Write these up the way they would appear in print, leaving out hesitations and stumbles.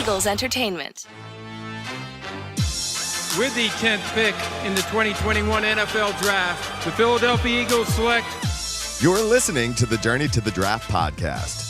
Eagles Entertainment. With the 10th pick in the 2021 NFL Draft, the Philadelphia Eagles select. You're listening to the Journey to the Draft podcast.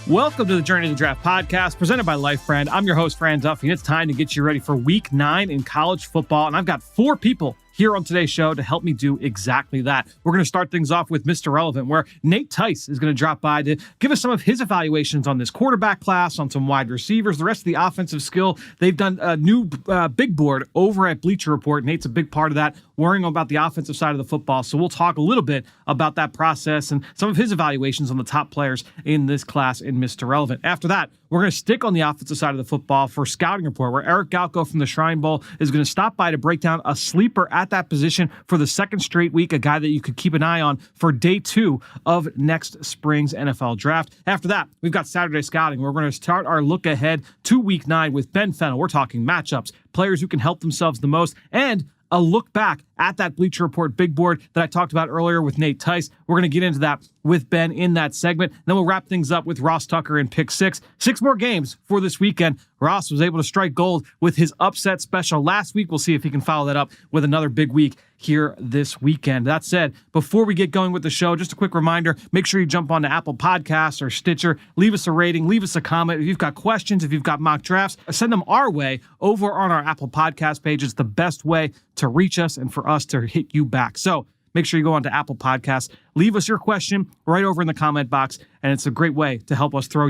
Welcome to the Journey to the Draft podcast, presented by Life Friend. I'm your host, Fran Duffy, and it's time to get you ready for Week 9 in college football. And I've got 4 people here on today's show to help me do exactly that. We're going to start things off with Mr. Relevant, where Nate Tice is going to drop by to give us some of his evaluations on this quarterback class, on some wide receivers, the rest of the offensive skill. They've done a new big board over at Bleacher Report. Nate's a big part of that, worrying about the offensive side of the football. So we'll talk a little bit about that process and some of his evaluations on the top players in this class in Mr. Relevant. After that, we're going to stick on the offensive side of the football for Scouting Report, where Eric Galko from the Shrine Bowl is going to stop by to break down a sleeper at that position for the second straight week, a guy that you could keep an eye on for day 2 of next spring's NFL Draft. After that, we've got Saturday Scouting. We're going to start our look ahead to Week 9 with Ben Fennell. We're talking matchups, players who can help themselves the most, and a look back at that Bleacher Report big board that I talked about earlier with Nate Tice. We're going to get into that with Ben in that segment. Then we'll wrap things up with Ross Tucker in Pick 6. 6 more games for this weekend. Ross was able to strike gold with his upset special last week. We'll see if he can follow that up with another big week here this weekend. That said, before we get going with the show, just a quick reminder, make sure you jump on to Apple Podcasts or Stitcher, leave us a rating, leave us a comment. If you've got questions, if you've got mock drafts, send them our way over on our Apple Podcast page. It's the best way to reach us and for us to hit you back. So make sure you go on to Apple Podcasts, leave us your question right over in the comment box, and it's a great way to help us throw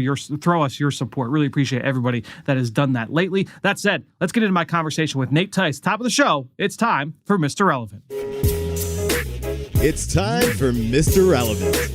us your support. Really appreciate everybody that has done that lately. That said, let's get into my conversation with Nate Tice. Top of the show, it's time for Mr. Relevant. It's time for Mr. Relevant.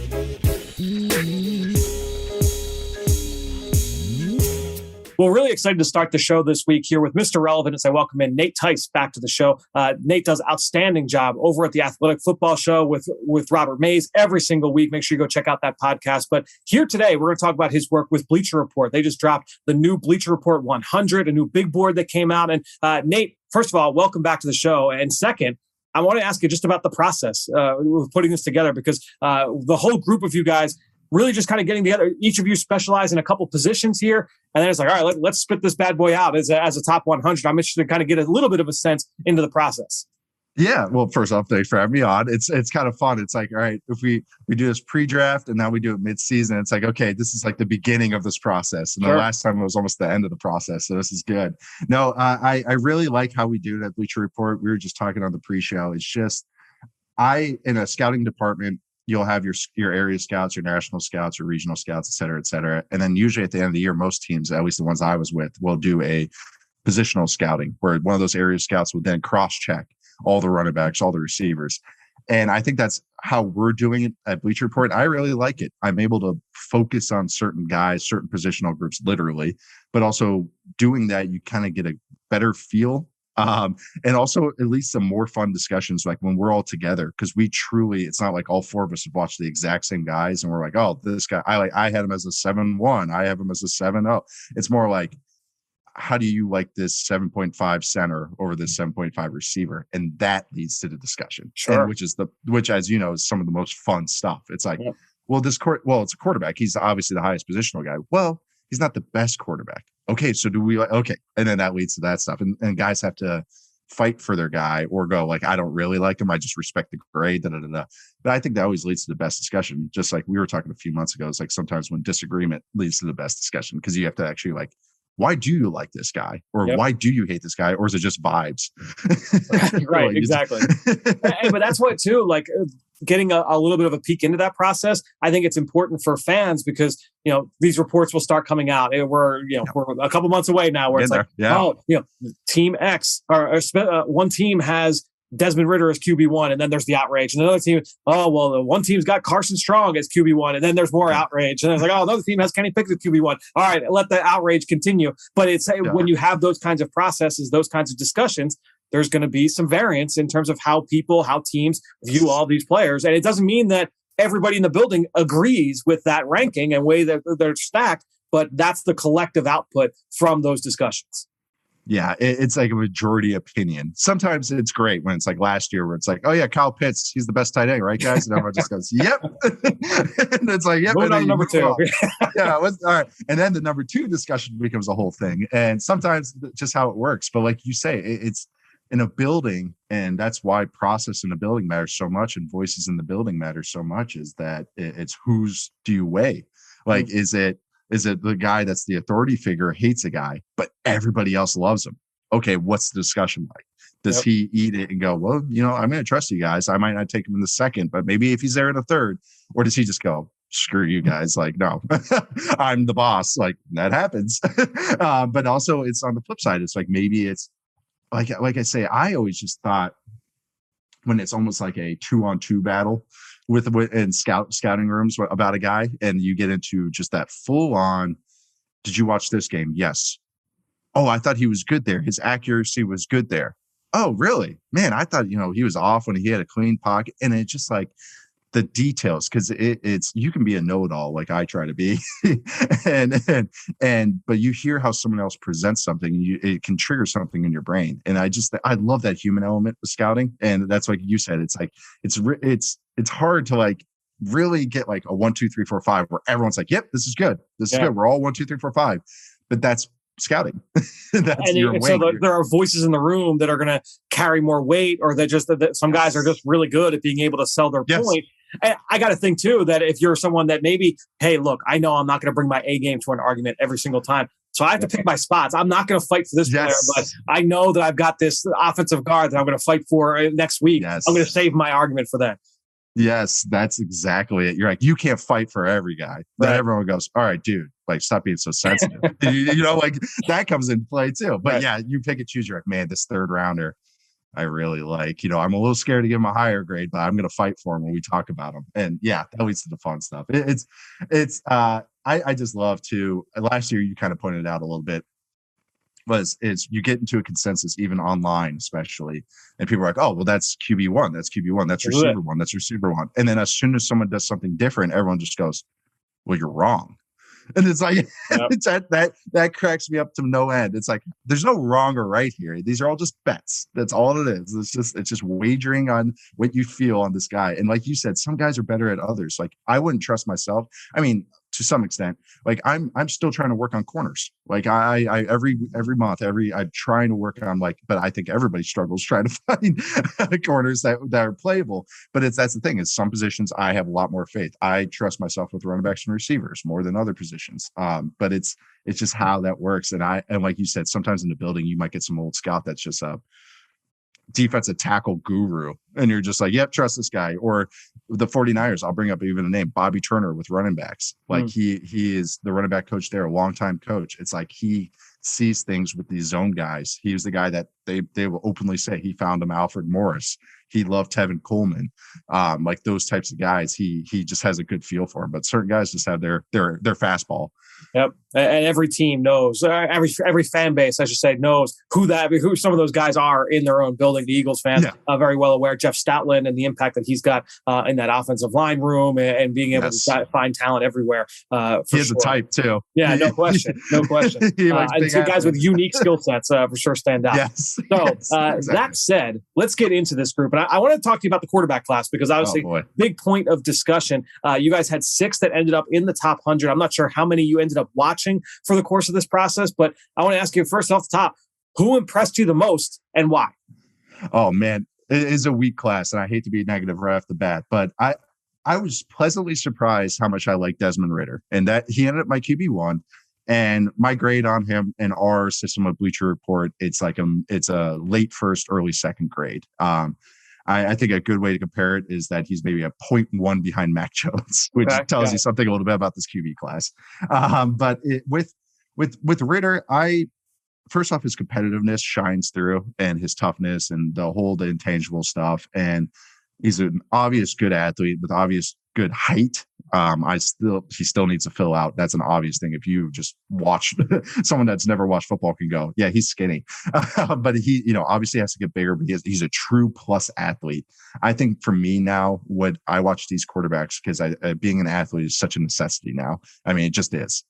Well, really excited to start the show this week here with Mr. Relevant as I welcome in Nate Tice back to the show. Nate does an outstanding job over at the Athletic Football Show with Robert Mays every single week. Make sure you go check out that podcast. But here today, we're going to talk about his work with Bleacher Report. They just dropped the new Bleacher Report 100, a new big board that came out. And Nate, first of all, welcome back to the show. And second, I want to ask you just about the process of putting this together, because the whole group of you guys really just kind of getting together. Each of you specialize in a couple positions here. And then it's like, all right, let's spit this bad boy out as a top 100. I'm interested to kind of get a little bit of a sense into the process. Yeah. Well, first off, thanks for having me on. It's kind of fun. It's like, all right, if we do this pre-draft and now we do it mid-season, it's like, okay, this is like the beginning of this process. And Sure. The last time it was almost the end of the process. So this is good. No, I really like how we do it at Bleacher Report. We were just talking on the pre-show. It's just, in a scouting department, you'll have your area scouts, your national scouts, your regional scouts, et cetera, et cetera. And then usually at the end of the year, most teams, at least the ones I was with, will do a positional scouting where one of those area scouts will then cross-check all the running backs, all the receivers. And I think that's how we're doing it at Bleacher Report. I really like it. I'm able to focus on certain guys, certain positional groups, literally, but also doing that, you kind of get a better feel. And also at least some more fun discussions, like when we're all together, because we truly, it's not like all 4 of us have watched the exact same guys and we're like, oh, this guy, I had him as a 7-1. I have him as a 7-0. It's more like, how do you like this 7.5 center over this 7.5 receiver? And that leads to the discussion. Sure. And which, as you know, is some of the most fun stuff. It's like, yeah. It's a quarterback. He's obviously the highest positional guy. Well, he's not the best quarterback. Okay, so do we okay? And then that leads to that stuff. And guys have to fight for their guy or go like, I don't really like him. I just respect the grade. But I think that always leads to the best discussion. Just like we were talking a few months ago, it's like sometimes when disagreement leads to the best discussion, because you have to actually like, why do you like this guy? Or Why do you hate this guy? Or is it just vibes? Right, exactly. But that's what too, like getting a little bit of a peek into that process. I think it's important for fans because, these reports will start coming out. We're a couple months away now where it's like, team X or one team has Desmond Ritter as QB1, and then there's the outrage. And another team, the one team's got Carson Strong as QB1, and then there's more outrage. And it's like, another team has Kenny Pickett as QB1. All right, let the outrage continue. But it's when you have those kinds of processes, those kinds of discussions, there's going to be some variance in terms of how teams view all these players. And it doesn't mean that everybody in the building agrees with that ranking and way that they're stacked, but that's the collective output from those discussions. Yeah, it's like a majority opinion. Sometimes it's great when it's like last year where it's like, oh yeah, Kyle Pitts, he's the best tight end, right, guys? And everyone just goes, yep. And it's like, yep. Moving on to number two. Yeah, all right. And then the number two discussion becomes a whole thing. And sometimes just how it works. But like you say, it's in a building, and that's why process in the building matters so much, and voices in the building matter so much, is that it's whose do you weigh? Like, is it the guy that's the authority figure hates a guy, but everybody else loves him? Okay, what's the discussion like? Does he eat it and go, well, I'm going to trust you guys. I might not take him in the second, but maybe if he's there in the third, or does he just go, screw you guys? Like, no, I'm the boss. Like, that happens. But also it's on the flip side. It's like, maybe it's like I say, I always just thought when it's almost like a 2-on-2 battle with in scouting rooms about a guy, and you get into just that full on, did you watch this game? Yes. Oh, I thought he was good there. His accuracy was good there. Oh, really? Man, I thought, he was off when he had a clean pocket. And it's just like the details, because it's you can be a know-it-all like I try to be. But you hear how someone else presents something, and it can trigger something in your brain. And I love that human element with scouting. And that's like you said, it's like it's hard to like really get like a 1, 2, 3, 4, 5 where everyone's like, yep, this is good. This is good. We're all 1, 2, 3, 4, 5. But that's scouting. That's your weight. So there are voices in the room that are going to carry more weight, or that some guys are just really good at being able to sell their point. I got to think too that if you're someone that maybe, hey, look, I know I'm not going to bring my A game to an argument every single time, so I have to pick my spots. I'm not going to fight for this player, but I know that I've got this offensive guard that I'm going to fight for next week. I'm going to save my argument for that. Yes, that's exactly it. You're like, you can't fight for every guy. Then everyone goes, all right, dude, like, stop being so sensitive. Like that comes into play too. But you pick and choose. You're like, man, this third rounder, I really like. I'm a little scared to give him a higher grade, but I'm going to fight for him when we talk about him. And that leads to the fun stuff. I just love to. Last year, you kind of pointed it out a little bit. Is you get into a consensus even online, especially, and people are like, oh, well, that's QB1, that's QB1, that's receiver one, that's receiver one. And then as soon as someone does something different, everyone just goes, well, you're wrong. And it's like, it's that cracks me up to no end. It's like, there's no wrong or right here. These are all just bets. That's all it is. It's just wagering on what you feel on this guy. And like you said, some guys are better at others. Like, I wouldn't trust myself. I mean, to some extent, like I'm still trying to work on corners. Like I every month, I'm trying to work on, like, but I think everybody struggles trying to find corners that are playable. But that's the thing, is some positions I have a lot more faith. I trust myself with running backs and receivers more than other positions. But it's just how that works. And like you said, sometimes in the building, you might get some old scout that's just a defensive tackle guru, and you're just like, yep, trust this guy. Or the 49ers, I'll bring up even a name, Bobby Turner with running backs. Like he is the running back coach there, a longtime coach. It's like he sees things with these zone guys. He was the guy that they will openly say he found him Alfred Morris. He loved Tevin Coleman. Like those types of guys, he just has a good feel for them. But certain guys just have their fastball. Yep, and every team knows, every fan base, I should say, knows who some of those guys are in their own building. The Eagles fans are very well aware. Jeff Stoutland and the impact that he's got in that offensive line room, and being able to find talent everywhere. He has a type too. Yeah, no question, no question. And two guys with unique skill sets for sure stand out. Yes. So exactly. That said, let's get into this group, and I want to talk to you about the quarterback class, because obviously big point of discussion. You guys had 6 that ended up in the top 100. I'm not sure how many you ended up watching for the course of this process, but I want to ask you first off the top, who impressed you the most and why? Oh man, it is a weak class, and I hate to be negative right off the bat, but I was pleasantly surprised how much I like Desmond Ritter, and that he ended up my QB1. And my grade on him in our system of Bleacher Report, it's a late first, early second grade. I think a good way to compare it is that he's maybe a 0.1 behind Mac Jones, which tells you something a little bit about this QB class. But with Ritter, first off, his competitiveness shines through, and his toughness and the intangible stuff. And he's an obvious good athlete with obvious good height. He still needs to fill out. That's an obvious thing. If you just watch someone that's never watched football can go, yeah, he's skinny, but he, obviously has to get bigger, but he's a true plus athlete. I think for me now, what I watch these quarterbacks, because being an athlete is such a necessity now. I mean, it just is.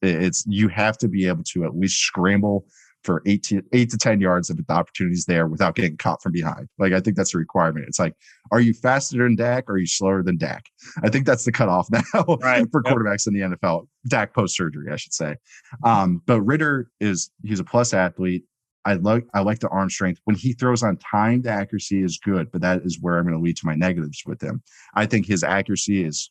You have to be able to at least scramble for 8 to 10 yards if the opportunity's there without getting caught from behind. Like, I think that's a requirement. It's like, are you faster than Dak or are you slower than Dak? I think that's the cutoff now for quarterbacks in the NFL. Dak post-surgery, I should say. But Ritter he's a plus athlete. I like the arm strength. When he throws on time, the accuracy is good, but that is where I'm going to lead to my negatives with him. I think his accuracy is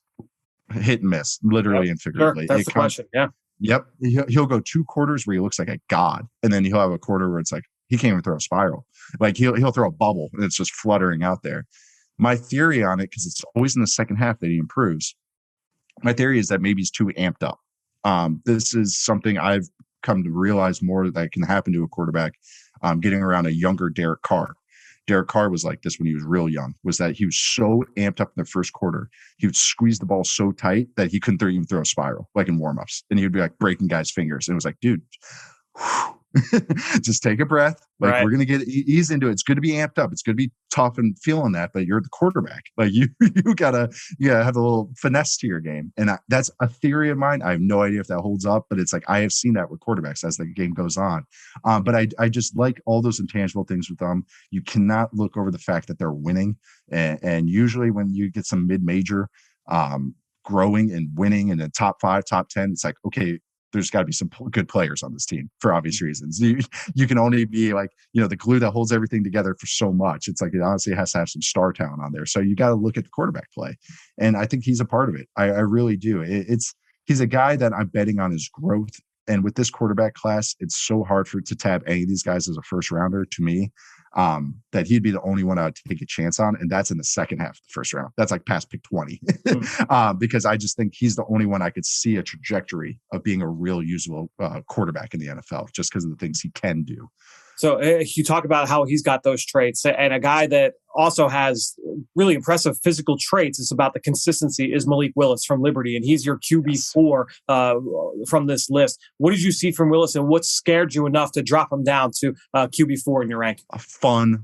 hit and miss, literally and figuratively. Sure. That's the question. Yeah. Yep. He'll go 2 quarters where he looks like a god. And then he'll have a quarter where it's like, he can't even throw a spiral. Like he'll throw a bubble and it's just fluttering out there. My theory on it, because it's always in the second half that he improves. My theory is that maybe he's too amped up. This is something I've come to realize more that can happen to a quarterback getting around a younger Derek Carr. Derek Carr was like this when he was real young, was that he was so amped up in the first quarter. He would squeeze the ball so tight that he couldn't even throw a spiral, like in warmups. And he would be like breaking guys' fingers. And it was like, dude, just take a breath. Like, we're going to ease into it. It's good to be amped up. It's good to be tough and feeling that, but you're the quarterback. Like you gotta have a little finesse to your game. And that's a theory of mine. I have no idea if that holds up, but it's like, I have seen that with quarterbacks as the game goes on. But I just like all those intangible things with them. You cannot look over the fact that they're winning. And usually when you get some mid-major growing and winning in the top 5, top 10, it's like, okay, there's got to be some good players on this team for obvious reasons. You can only be like, the glue that holds everything together for so much. It's like, it honestly has to have some star talent on there. So you got to look at the quarterback play. And I think he's a part of it. I really do. He's a guy that I'm betting on his growth. And with this quarterback class, it's so hard to tab any of these guys as a first rounder to me, that he'd be the only one I would take a chance on. And that's in the second half of the first round. That's like past pick 20, because I just think he's the only one I could see a trajectory of being a real usable quarterback in the NFL, just because of the things he can do. So you talk about how he's got those traits, and a guy that also has really impressive physical traits. It's about the consistency is Malik Willis from Liberty, and he's your QB4 from this list. What did you see from Willis, and what scared you enough to drop him down to QB4 in your rank? A fun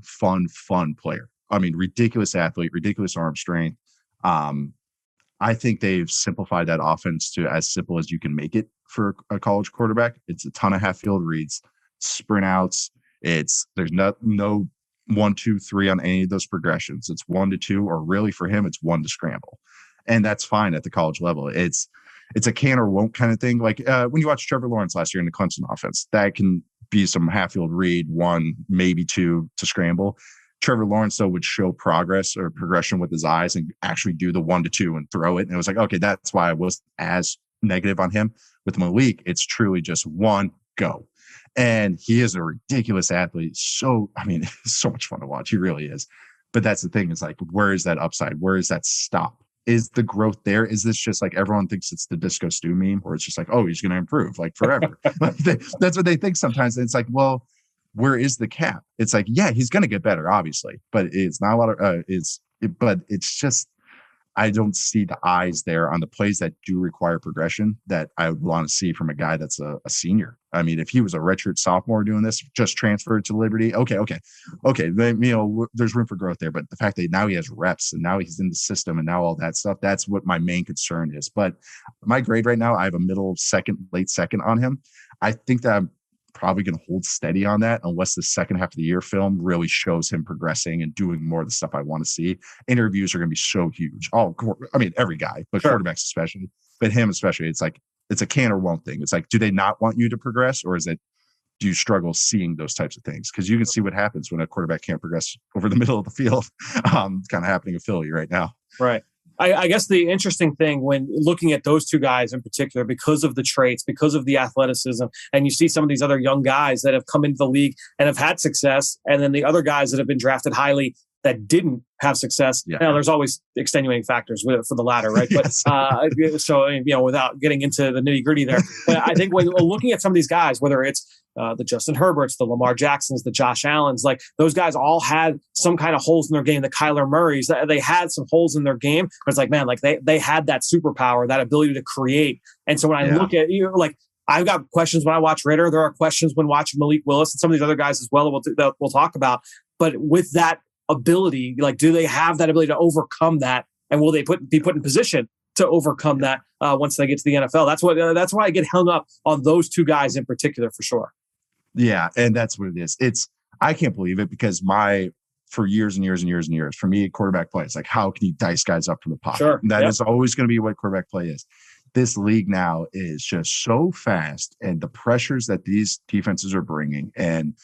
player. I mean, ridiculous athlete, ridiculous arm strength. I think they've simplified that offense to as simple as you can make it for a college quarterback. It's a ton of half field reads, sprint outs. There's no 1, 2, 3 on any of those progressions. It's 1 to 2, or really for him, it's 1 to scramble. And that's fine at the college level. It's a can or won't kind of thing. Like when you watch Trevor Lawrence last year in the Clemson offense, that can be some half field read, 1, maybe 2 to scramble. Trevor Lawrence, though, would show progress or progression with his eyes and actually do the 1 to 2 and throw it. And it was like, okay, that's why I was as negative on him. With Malik, it's truly just 1, go. And he is a ridiculous athlete. So, I mean, it's so much fun to watch. He really is. But that's the thing, is like, where is that upside? Where is that stop? Is the growth there? Is this just like everyone thinks it's the Disco Stew meme, or it's just like, oh, he's going to improve like forever? That's what they think sometimes. And it's like, well, where is the cap? It's like, yeah, he's going to get better, obviously, but it's not a lot of, but it's just, I don't see the eyes there on the plays that do require progression that I would want to see from a guy that's a senior. I mean, if he was a redshirt sophomore doing this, just transferred to Liberty, okay. There's room for growth there. But the fact that now he has reps and now he's in the system and now all that stuff, that's what my main concern is. But my grade right now, I have a middle second, late second on him. I think that I'm probably going to hold steady on that unless the second half of the year film really shows him progressing and doing more of the stuff I want to see. Interviews are going to be so huge. Every guy, but sure, quarterbacks especially, but him especially. It's like, it's a can or won't thing. It's like, do they not want you to progress, or do you struggle seeing those types of things? Because you can see what happens when a quarterback can't progress over the middle of the field. It's kind of happening in Philly right now. Right. I guess the interesting thing when looking at those two guys in particular, because of the traits, because of the athleticism, and you see some of these other young guys that have come into the league and have had success, and then the other guys that have been drafted highly that didn't have success. Yeah. There's always extenuating factors for the latter, right? Yes. But so, without getting into the nitty gritty there, but I think when looking at some of these guys, whether it's the Justin Herberts, the Lamar Jacksons, the Josh Allens, like those guys all had some kind of holes in their game. The Kyler Murrays, they had some holes in their game, but it's like, man, like they had that superpower, that ability to create. And so when I look at like, I've got questions when I watch Ritter. There are questions when watching Malik Willis and some of these other guys as well that we'll talk about. But with that ability, like, do they have that ability to overcome that, and will they be put in position to overcome that once they get to the NFL? That's why I get hung up on those two guys in particular, for sure. Yeah, and that's what it is. I can't believe it because for years and years and years and years, for me, quarterback play, it's like, how can you dice guys up from the pocket? Sure. And that is always going to be what quarterback play is. This league now is just so fast, and the pressures that these defenses are bringing and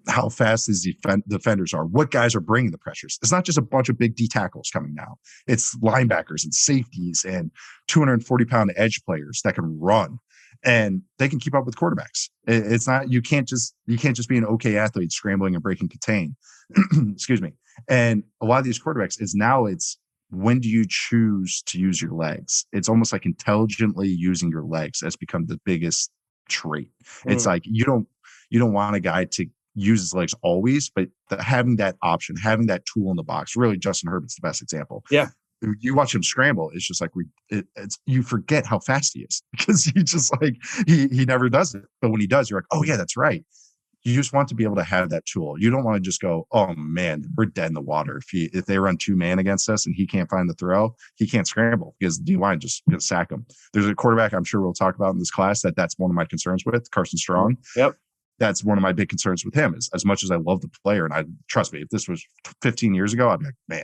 how fast these defenders are, what guys are bringing the pressures. It's not just a bunch of big D tackles coming now. It's linebackers and safeties and 240-pound edge players that can run. And they can keep up with quarterbacks. It's not, you can't just be an okay athlete scrambling and breaking contain. Excuse me. And a lot of these quarterbacks it's when do you choose to use your legs? It's almost like intelligently using your legs has become the biggest trait. It's like you don't want a guy to use his legs always, but having that option, having that tool in the box. Really, Justin Herbert's the best example. Yeah. You watch him scramble, it's just like you forget how fast he is because he just like he never does it. But when he does, you're like, oh yeah, that's right. You just want to be able to have that tool. You don't want to just go, oh man, we're dead in the water. If they run 2-man against us and he can't find the throw, he can't scramble because the D-line just going to sack him. There's a quarterback I'm sure we'll talk about in this class that's one of my concerns with, Carson Strong. Yep. That's one of my big concerns with him is as much as I love the player, and I trust me, if this was 15 years ago, I'd be like, man,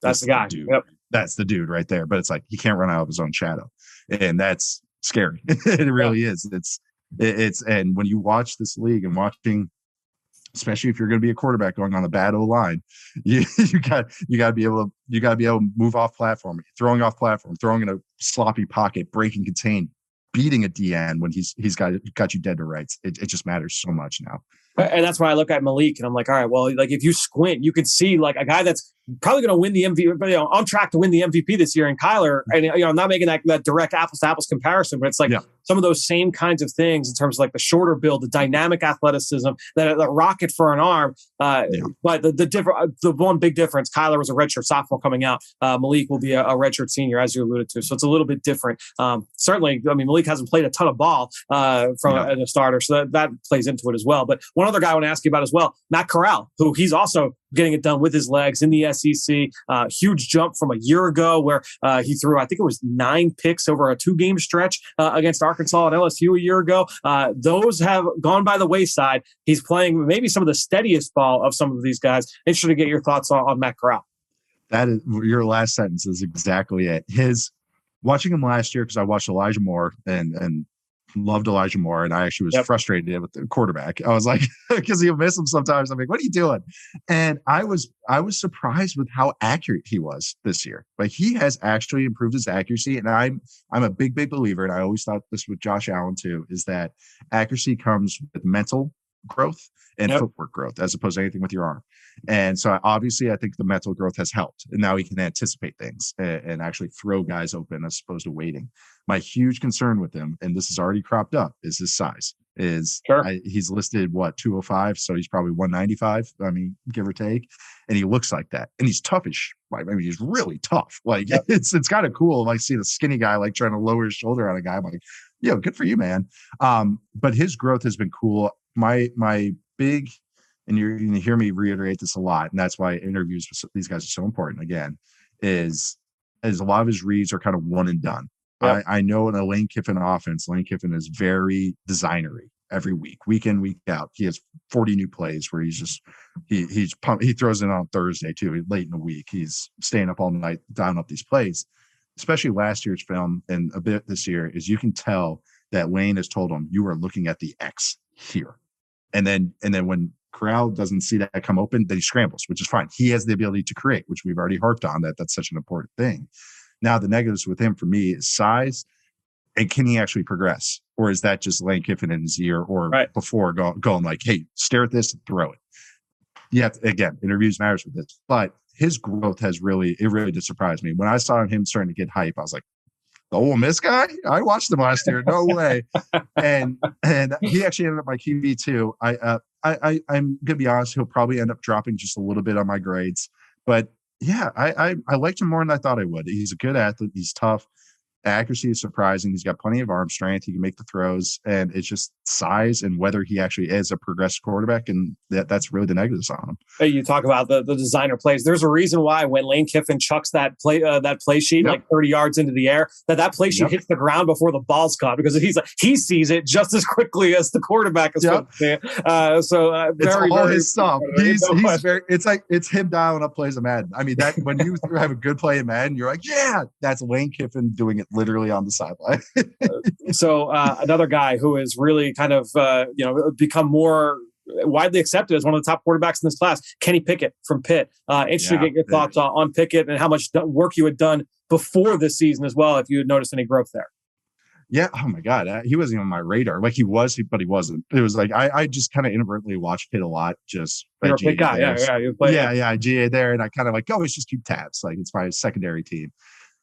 that's the guy. Dude. Yep. That's the dude right there. But it's like he can't run out of his own shadow, and that's scary. It really is. It's and when you watch this league and watching, especially if you're going to be a quarterback going on a bad O line, you got to be able to move off platform, throwing in a sloppy pocket, breaking contain, beating a DN when he's got you dead to rights. It just matters so much now. And that's why I look at Malik and I'm like, all right, well, like if you squint, you can see like a guy that's probably going to win the MVP, but on track to win the MVP this year. And Kyler, and I'm not making that direct apples to apples comparison, but it's like some of those same kinds of things in terms of like the shorter build, the dynamic athleticism, the rocket for an arm. But the one big difference, Kyler was a redshirt sophomore coming out. Malik will be a redshirt senior, as you alluded to. So it's a little bit different. Certainly, I mean, Malik hasn't played a ton of ball as a starter, so that plays into it as well. But one other guy I want to ask you about as well, Matt Corral, who he's also getting it done with his legs in the SEC. Huge jump from a year ago where he threw, I think it was 9 picks over a 2-game stretch against Arkansas and LSU a year ago. Those have gone by the wayside. He's playing maybe some of the steadiest ball of some of these guys. Interested to get your thoughts on Matt Corral. That is your last sentence is exactly it. Watching him last year, because I watched Elijah Moore and loved Elijah Moore, and I actually was frustrated with the quarterback. I was like, because you miss him sometimes. I'm like, what are you doing? And I was surprised with how accurate he was this year. But he has actually improved his accuracy, and I'm a big believer, and I always thought this with Josh Allen too, is that accuracy comes with mental growth and footwork growth as opposed to anything with your arm. And so obviously I think the mental growth has helped, and now he can anticipate things and actually throw guys open as opposed to waiting. My huge concern with him, and this has already cropped up, is his size. He's listed 205, so he's probably 195. I mean, give or take, and he looks like that, and he's toughish. I mean, he's really tough. Like it's kind of cool. Like see the skinny guy like trying to lower his shoulder on a guy. I'm like, good for you, man. But his growth has been cool. My big, and you're going to hear me reiterate this a lot, and that's why interviews with these guys are so important. Again, is a lot of his reads are kind of one and done. Yep. I know in a Lane Kiffin offense, Lane Kiffin is very designery every week in, week out. He has 40 new plays where he's pumped. He throws in on Thursday too, late in the week. He's staying up all night, dialing up these plays. Especially last year's film and a bit this year is you can tell that Lane has told him, you are looking at the X here. And then when Corral doesn't see that come open, then he scrambles, which is fine. He has the ability to create, which we've already harped on, that's such an important thing. Now, the negatives with him for me is size, and can he actually progress? Or is that just Lane Kiffin in his ear or before going like, hey, stare at this and throw it? Again, interviews matters with this. But his growth really did surprise me. When I saw him starting to get hype, I was like, the Ole Miss guy? I watched him last year. No way. and he actually ended up my QB too. I'm going to be honest, he'll probably end up dropping just a little bit on my grades. But yeah, I liked him more than I thought I would. He's a good athlete. He's tough. accuracy is surprising. He's got plenty of arm strength. He can make the throws, and it's just size and whether he actually is a progressive quarterback. And that's really the negatives on him. Hey, you talk about the designer plays. There's a reason why when Lane Kiffin chucks that play sheet like 30 yards into the air, that play sheet hits the ground before the ball's caught, because he sees it just as quickly as the quarterback is. It's all his stuff. He's very. It's him dialing up plays of Madden. I mean, that when you have a good play in Madden, you're like, yeah, that's Lane Kiffin doing it literally on the sideline. So another guy who has really kind of become more widely accepted as one of the top quarterbacks in this class, Kenny Pickett from Pitt. Interested to get your thoughts on Pickett and how much work you had done before this season as well, if you had noticed any growth there. Yeah. Oh my God. He wasn't even on my radar. Like he was, but he wasn't. It was like, I just kind of inadvertently watched Pitt a lot. Just you're a Pitt guy. Yeah. GA there. And I kind of like, let's just keep tabs. Like it's my secondary team.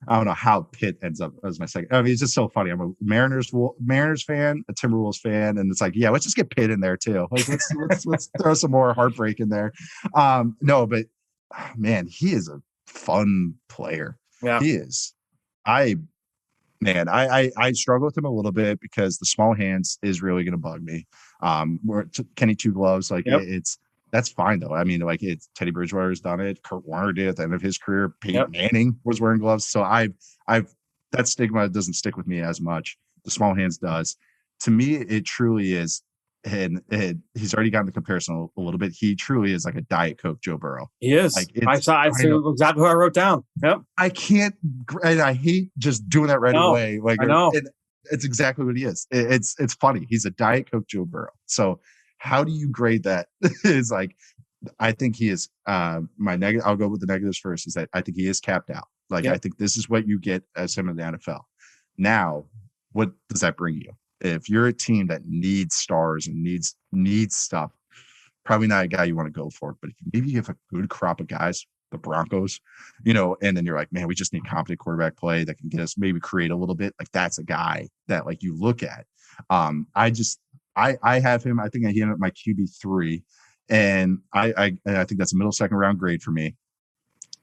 I don't know how Pitt ends up as my second. I mean, it's just so funny. I'm a Mariners fan, a Timberwolves fan, and it's like, yeah, let's just get Pitt in there too. Like, let's throw some more heartbreak in there. No, but man, he is a fun player. Yeah, he is. I struggle with him a little bit because the small hands is really going to bug me. Kenny two gloves, like that's fine though. I mean, like it's Teddy Bridgewater's done it. Kurt Warner did at the end of his career. Peyton Manning was wearing gloves. So I've that stigma doesn't stick with me as much. The small hands does. To me, it truly is. And he's already gotten the comparison a little bit. He truly is like a Diet Coke Joe Burrow. He is. Like I saw exactly what I wrote down. Yep. I can't, and I hate just doing that away. Like I know. It's exactly what he is. It's funny. He's a Diet Coke Joe Burrow. So how do you grade that? Is like, I think he is my negative. I'll go with the negatives first. Is that I think he is capped out. Like I think this is what you get as him in the NFL. Now, what does that bring you? If you're a team that needs stars and needs stuff, probably not a guy you want to go for. But if maybe you have a good crop of guys, the Broncos, and then you're like, man, we just need competent quarterback play that can get us maybe create a little bit. Like that's a guy that like you look at. I have him. I think I hit him at my QB3, and I think that's a middle second round grade for me.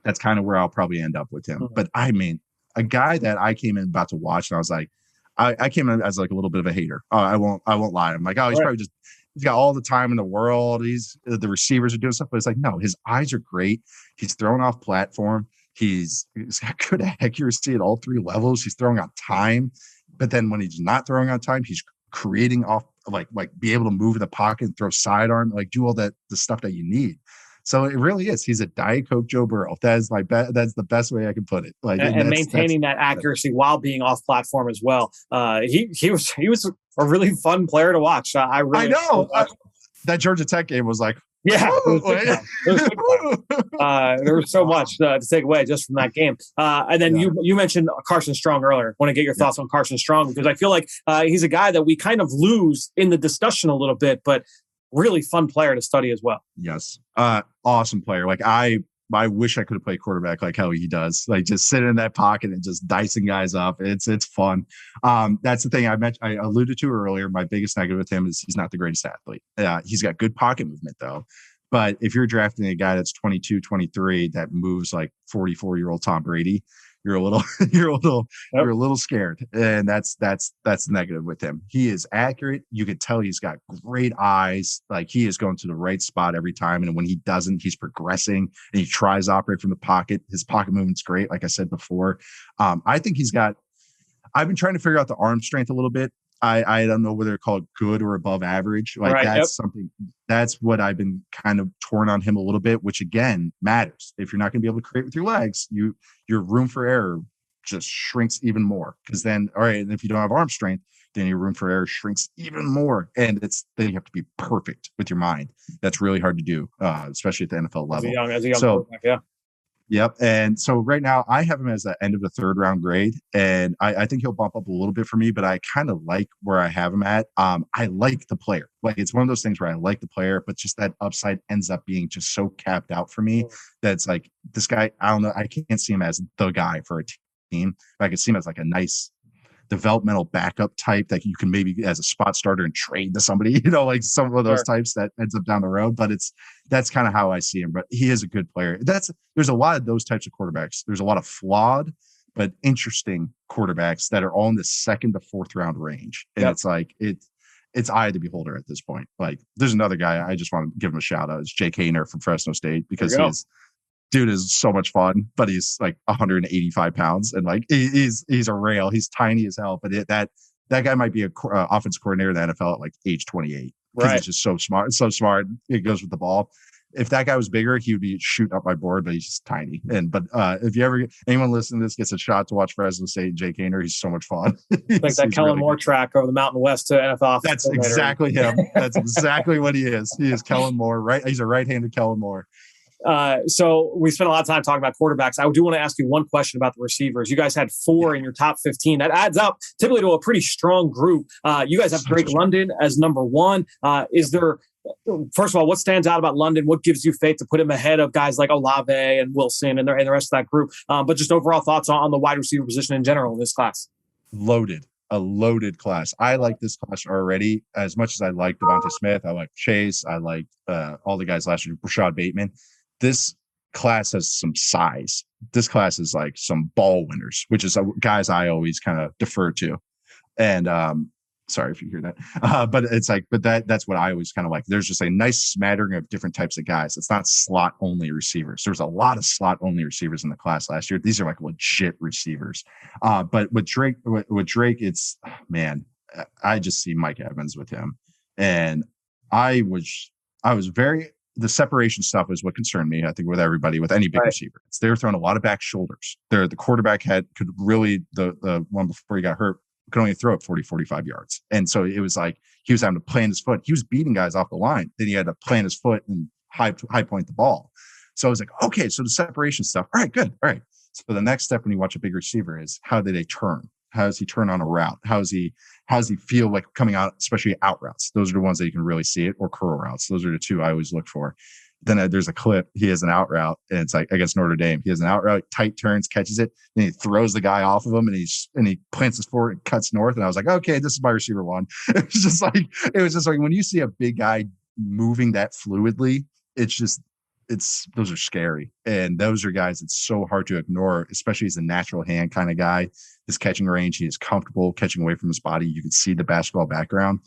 That's kind of where I'll probably end up with him. Mm-hmm. But I mean, a guy that I came in about to watch, and I was like, I came in as like a little bit of a hater. I won't lie. I'm like, he's probably he's got all the time in the world. The receivers are doing stuff, but it's like, no, his eyes are great. He's throwing off platform. He's got good accuracy at all three levels. He's throwing on time, but then when he's not throwing on time, he's creating off like be able to move in the pocket and throw sidearm, like do all the stuff that you need. So it really is. He's a Diet Coke Joe Burrow. That is that's the best way I can put it. Like and maintaining that accuracy while being off platform as well. He was a really fun player to watch. I know that Georgia Tech game was like, there was so much to take away just from that game. And then you mentioned Carson Strong earlier. Want to get your thoughts on Carson Strong, because I feel like he's a guy that we kind of lose in the discussion a little bit, but really fun player to study as well. Yes. Awesome player. Like I wish I could have played quarterback like how he does, like just sitting in that pocket and just dicing guys up. It's fun. That's the thing I alluded to earlier. My biggest negative with him is he's not the greatest athlete. He's got good pocket movement though. But if you're drafting a guy that's 22, 23 that moves like 44-year-old Tom Brady, you're a little scared. And that's negative with him. He is accurate. You could tell he's got great eyes. Like he is going to the right spot every time. And when he doesn't, he's progressing and he tries to operate from the pocket. His pocket movement's great. Like I said before, I think I've been trying to figure out the arm strength a little bit. I don't know whether to call it good or above average. Like that's what I've been kind of torn on him a little bit, which again matters. If you're not going to be able to create with your legs, your room for error just shrinks even more. Because then, all right, and if you don't have arm strength, then your room for error shrinks even more. And then you have to be perfect with your mind. That's really hard to do, especially at the NFL level. As a young quarterback, yeah. Yep. And so right now I have him as the end of the third round grade. And I think he'll bump up a little bit for me, but I kind of like where I have him at. I like the player. Like it's one of those things where I like the player, but just that upside ends up being just so capped out for me that's like this guy, I don't know. I can't see him as the guy for a team. I could see him as like a nice developmental backup type that you can maybe as a spot starter and trade to somebody, like some of those types that ends up down the road. But that's kind of how I see him. But he is a good player. There's a lot of those types of quarterbacks. There's a lot of flawed, but interesting quarterbacks that are all in the 2nd to 4th round range. And it's like, it's eye of the beholder at this point. Like, there's another guy I just want to give him a shout out. It's Jake Haener from Fresno State, because dude is so much fun, but he's like 185 pounds and like he's a rail. He's tiny as hell, but that guy might be a offensive coordinator in the NFL at like age 28, because he's just so smart. So smart. It goes with the ball. If that guy was bigger, he would be shooting up my board, but he's just tiny. But if anyone listening to this gets a shot to watch Fresno State and Jake Haener, he's so much fun. Like that Kellen really Moore good. track over the Mountain West to NFL. That's exactly him. That's exactly what he is. He is Kellen Moore, right? He's a right-handed Kellen Moore. So we spent a lot of time talking about quarterbacks. I do want to ask you one question about the receivers. You guys had 4 in your top 15. That adds up typically to a pretty strong group. You guys have Drake London as number 1. Is there, first of all, what stands out about London? What gives you faith to put him ahead of guys like Olave and Wilson and the rest of that group? But just overall thoughts on the wide receiver position in general in this class. A loaded class. I like this class already as much as I like Devontae Smith. I like Chase. I like all the guys last year, Rashad Bateman. This class has some size. This class is like some ball winners, which is guys I always kind of defer to. And sorry if you hear that, but it's like, but that's what I always kind of like. There's just a nice smattering of different types of guys. It's not slot only receivers. There's a lot of slot only receivers in the class last year. These are like legit receivers. But with Drake, it's, man, I just see Mike Evans with him, and I was very. The separation stuff is what concerned me, I think, with everybody, with any big receiver. They were throwing a lot of back shoulders. The quarterback could really, the one before he got hurt, could only throw it 40, 45 yards. And so it was like he was having to plant his foot. He was beating guys off the line. Then he had to plant his foot and high point the ball. So I was like, okay, so the separation stuff. All right, good. All right. So the next step when you watch a big receiver is, how do they turn? How does he turn on a route? How does he feel like coming out, especially out routes? Those are the ones that you can really see it, or curl routes. Those are the 2 I always look for. Then there's a clip. He has an out route, and it's like against Notre Dame. He has an out route, tight turns, catches it, and he throws the guy off of him, and he plants his foot and cuts north. And I was like, okay, this is my receiver 1. It was just like when you see a big guy moving that fluidly, those are scary. And those are guys that's so hard to ignore, especially as a natural hand kind of guy. His catching range, he is comfortable catching away from his body. You can see the basketball background,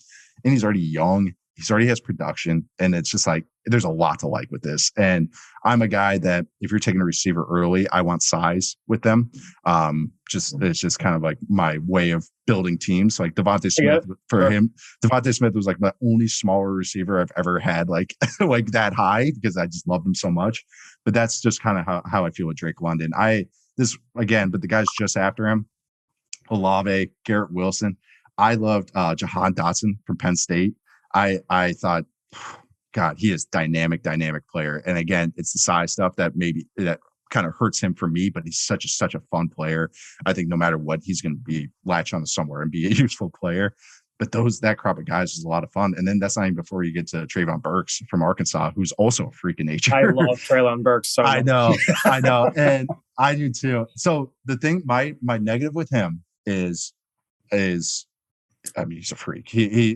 and he's already young. He already has production, and it's just like, there's a lot to like with this. And I'm a guy that if you're taking a receiver early, I want size with them. It's just kind of like my way of building teams. Like Devontae Smith, Devontae Smith was like the only smaller receiver I've ever had, like that high, because I just loved him so much. But that's just kind of how I feel with Drake London. But the guys just after him, Olave, Garrett Wilson. I loved Jahan Dotson from Penn State. I thought, God, he is dynamic player. And again, it's the size stuff that kind of hurts him for me, but he's such a fun player. I think no matter what, he's going to be latch on to somewhere and be a useful player. But that crop of guys is a lot of fun. And then that's not even before you get to Trayvon Burks from Arkansas, who's also a freak of nature. I love Trayvon Burks. So I know. And I do too. So the thing, my negative with him is, I mean, he's a freak.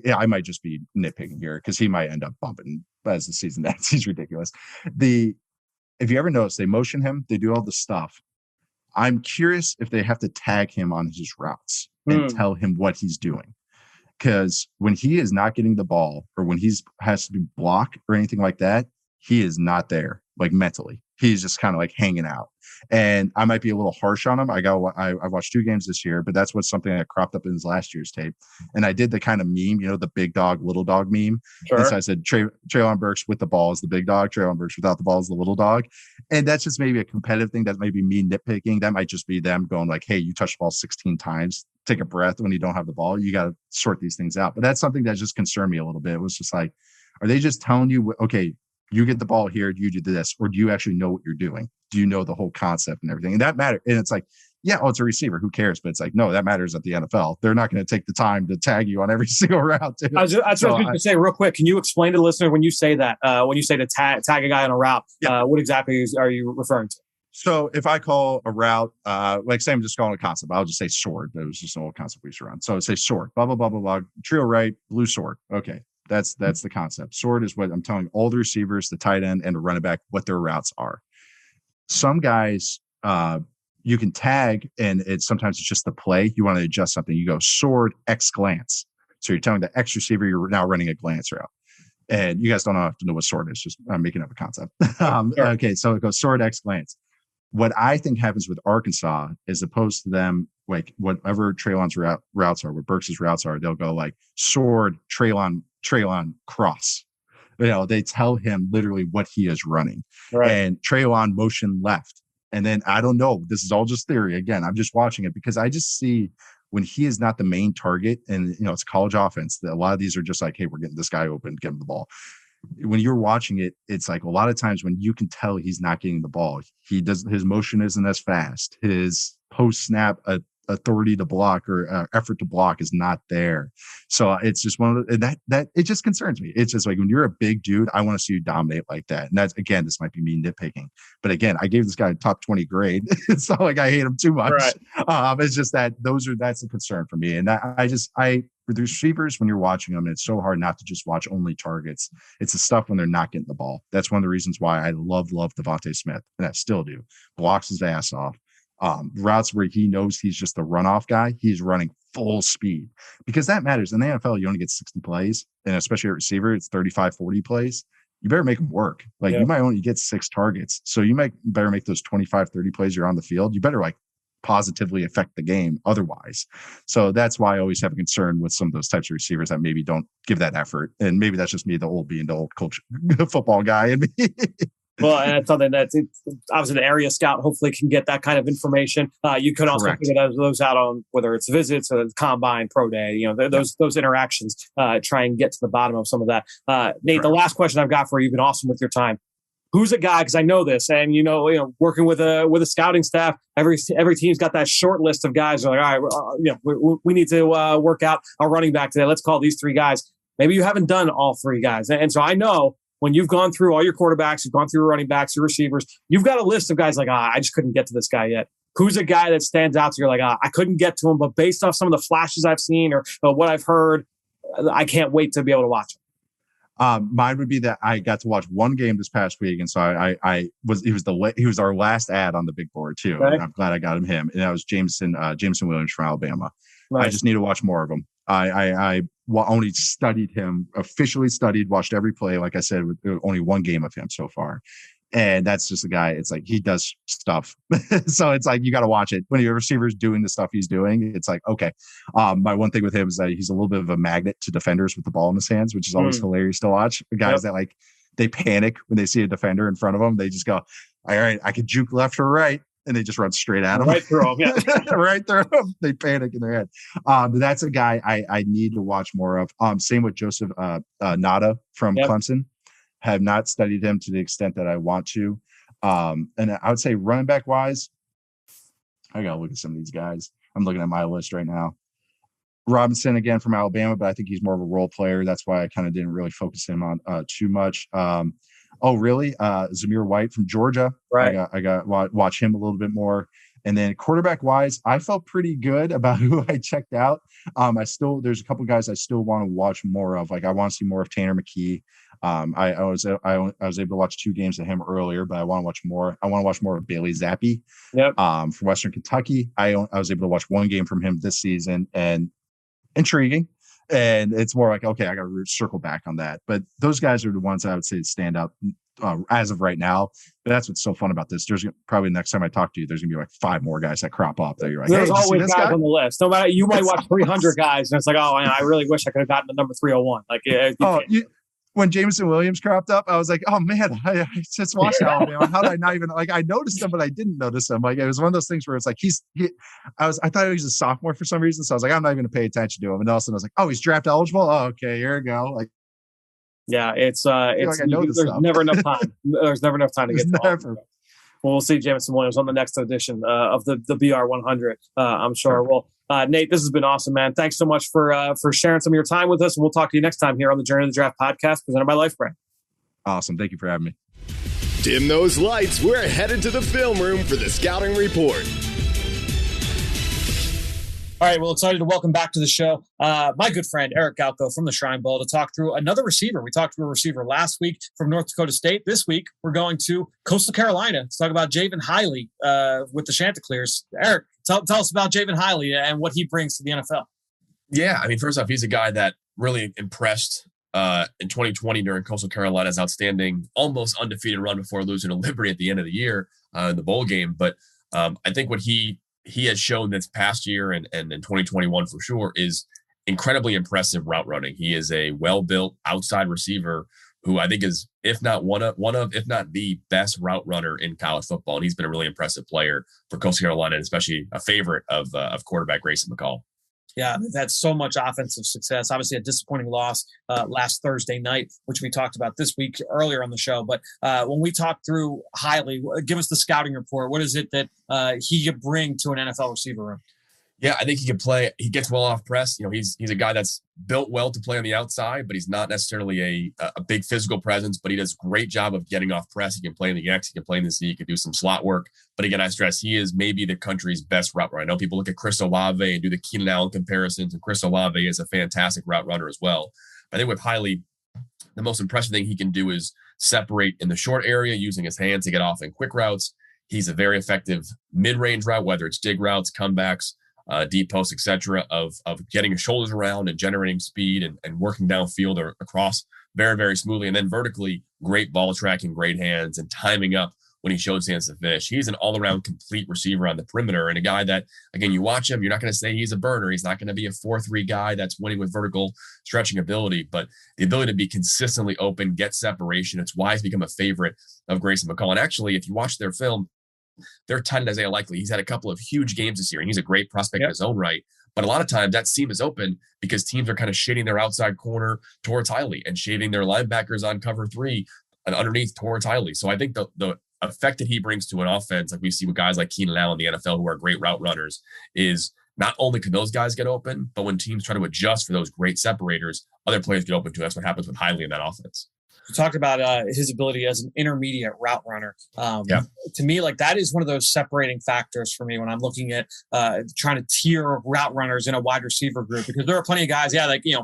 I might just be nitpicking here, because he might end up bumping as the season ends. He's ridiculous. If you ever notice, they motion him, they do all the stuff. I'm curious if they have to tag him on his routes and tell him what he's doing. Because when he is not getting the ball, or when has to do block or anything like that, he is not there, like mentally. He's just kind of like hanging out. And I might be a little harsh on him. I watched 2 games this year, but that's something that cropped up in his last year's tape. And I did the kind of meme, the big dog, little dog meme. Sure. And so I said, Trayvon Burks with the ball is the big dog. Trayvon Burks without the ball is the little dog. And that's just maybe a competitive thing. That might be me nitpicking. That might just be them going like, hey, you touched the ball 16 times. Take a breath when you don't have the ball. You got to sort these things out. But that's something that just concerned me a little bit. It was just like, are they just telling you, okay, you get the ball here, you do this, or do you actually know what you're doing? Do you know the whole concept and everything? And that matters. And it's like, yeah, it's a receiver. Who cares? But it's like, no, that matters at the NFL. They're not going to take the time to tag you on every single route. That's what I was going to say real quick. Can you explain to the listener when you say that, when you say to tag a guy on a route, what exactly are you referring to? So if I call a route, like say I'm just calling a concept, I'll just say sword. That was just an old concept we used to run. So say sword, blah, blah, blah, blah, blah. Trio right, blue sword. Okay. That's the concept. Sword is what I'm telling all the receivers, the tight end, and the running back what their routes are. Some guys you can tag, and sometimes it's just the play. You want to adjust something. You go sword X glance. So you're telling the X receiver you're now running a glance route. And you guys don't have to know what sword is. Just I'm making up a concept. Okay, so it goes sword X glance. What I think happens with Arkansas, as opposed to them, like whatever Traylon's routes are, what Burks' routes are, they'll go like sword Traylon cross. They tell him literally what he is running. Right. And Traylon motion left. And then I don't know. This is all just theory. Again, I'm just watching it because I just see when he is not the main target, and it's college offense, that a lot of these are just like, hey, we're getting this guy open, get him the ball. When you're watching it, it's like a lot of times when you can tell he's not getting the ball, his motion isn't as fast. His post snap authority to block or effort to block is not there. So it's just one of the, that it just concerns me. It's just like when you're a big dude, I want to see you dominate like that. And that's, again, this might be me nitpicking, but again, I gave this guy a top 20 grade. It's not like I hate him too much. Right. It's just that that's a concern for me. And with the receivers, when you're watching them, it's so hard not to just watch only targets. It's the stuff when they're not getting the ball. That's one of the reasons why I love Devontae Smith, and I still do. Blocks his ass off. Routes where he knows he's just the runoff guy, he's running full speed, because that matters. In the NFL, you only get 60 plays, and especially at receiver, it's 35, 40 plays. You better make them work. You might only get 6 targets. So you better make those 25, 30 plays you're on the field. You better positively affect the game otherwise. So that's why I always have a concern with some of those types of receivers that maybe don't give that effort. And maybe that's just me, the old coach football guy in me. Well, and it's something that's obviously the area scout hopefully can get that kind of information. You could also figure those out on whether it's visits or the combine, pro day, those interactions, try and get to the bottom of some of that. Nate, the last question I've got for you, you've been awesome with your time. Who's a guy? Because I know this, and working with a scouting staff, every team's got that short list of guys. They're like, all right, we need to work out our running back today. Let's call these 3 guys. Maybe you haven't done all 3 guys, and so I know when you've gone through all your quarterbacks, you've gone through your running backs, your receivers, you've got a list of guys like, I just couldn't get to this guy yet. Who's a guy that stands out to you? Like, I couldn't get to him, but based off some of the flashes I've seen or what I've heard, I can't wait to be able to watch him. Mine would be that I got to watch one game this past week, and so he was our last ad on the big board too. Okay. And I'm glad I got him, and that was Jameson Williams from Alabama. Nice. I just need to watch more of him. I only studied him, officially studied, watched every play. Like I said, with only one game of him so far. And that's just a guy. It's like he does stuff. So it's like you got to watch it. When your receiver's doing the stuff he's doing, it's like, okay. My one thing with him is that he's a little bit of a magnet to defenders with the ball in his hands, which is always hilarious to watch. The guys that they panic when they see a defender in front of them. They just go, all right, I can juke left or right. And they just run straight at him. Right through him, yeah. Right through him. They panic in their head. But that's a guy I need to watch more of. Same with Joseph Nada from Clemson. Have not studied him to the extent that I want to. And I would say running back wise, I got to look at some of these guys. I'm looking at my list right now. Robinson, again, from Alabama, but I think he's more of a role player. That's why I kind of didn't really focus him on too much. Oh, really? Zamir White from Georgia. Right. I got watch him a little bit more. And then quarterback wise, I felt pretty good about who I checked out. There's a couple guys I still want to watch more of. Like I want to see more of Tanner McKee. I was able to watch 2 games of him earlier, but I want to watch more. I want to watch more of Bailey Zappi. From Western Kentucky. I was able to watch 1 game from him this season, and intriguing. And it's more like, okay, I got to circle back on that. But those guys are the ones I would say stand out as of right now. But that's what's so fun about this. There's probably next time I talk to you, there's going to be like 5 more guys that crop up that you're like, there's always guys on the list. No matter, you might watch 300 guys, and it's like, oh, I really wish I could have gotten the number 301. Like, when Jameson Williams cropped up, I was like, oh man, I just watched Alabama. How did I not even I noticed him, but I didn't notice him. Like it was one of those things where it's like I thought he was a sophomore for some reason. So I was like, I'm not even gonna pay attention to him. And all of a sudden I was like, oh, he's draft eligible. Oh, okay, here we go. Like, yeah, there's never enough time. There's never enough time to get to all. Well, we'll see Jameson Williams on the next edition of the BR 100. I'm sure. Well, Nate, this has been awesome, man. Thanks so much for sharing some of your time with us. And we'll talk to you next time here on the Journey to the Draft podcast presented by LifeBrand. Awesome. Thank you for having me. Dim those lights. We're headed to the film room for the scouting report. All right, well, excited to welcome back to the show my good friend Eric Galko from the Shrine Bowl to talk through another receiver. We talked to a receiver last week from North Dakota State. This week, we're going to Coastal Carolina to talk about Javen Hiley with the Chanticleers. Eric, tell us about Javen Hiley and what he brings to the NFL. Yeah, I mean, first off, he's a guy that really impressed in 2020 during Coastal Carolina's outstanding, almost undefeated run before losing to Liberty at the end of the year in the bowl game. But I think what he has shown this past year and in 2021 for sure is incredibly impressive route running. He is a well-built outside receiver who I think is, if not one of, if not the best route runner in college football. And he's been a really impressive player for Coastal Carolina, and especially a favorite of quarterback Grayson McCall. Yeah, they've had so much offensive success. Obviously, a disappointing loss last Thursday night, which we talked about this week earlier on the show. But when we talk through Hiley, give us the scouting report. What is it that he could bring to an NFL receiver room? Yeah, I think he can play. He gets well off press. You know, he's a guy that's built well to play on the outside, but he's not necessarily a big physical presence, but he does a great job of getting off press. He can play in the X, he can play in the Z, he can do some slot work. But again, I stress he is maybe the country's best route runner. I know people look at Chris Olave and do the Keenan Allen comparisons, and Chris Olave is a fantastic route runner as well. But I think with Hiley, the most impressive thing he can do is separate in the short area using his hands to get off in quick routes. He's a very effective mid-range route, whether it's dig routes, comebacks, deep posts, etc., of getting his shoulders around and generating speed and working downfield or across very, very smoothly. And then vertically, great ball tracking, great hands, and timing up when he shows hands to finish. He's an all-around complete receiver on the perimeter, and a guy that, again, you watch him, you're not going to say he's a burner. He's not going to be a 4-3 guy that's winning with vertical stretching ability, but the ability to be consistently open, get separation. It's why he's become a favorite of Grayson McCall. And actually, if you watch their film, they're tight end Isaiah Likely. He's had a couple of huge games this year, and he's a great prospect in his own right. But a lot of times that seam is open because teams are kind of shading their outside corner towards Hiley and shading their linebackers on cover 3 and underneath towards Hiley. So I think the effect that he brings to an offense, like we see with guys like Keenan Allen in the NFL who are great route runners, is not only can those guys get open, but when teams try to adjust for those great separators, other players get open too. That's what happens with Hiley in that offense. You talked about his ability as an intermediate route runner. To me, like that is one of those separating factors for me when I'm looking at trying to tier route runners in a wide receiver group, because there are plenty of guys,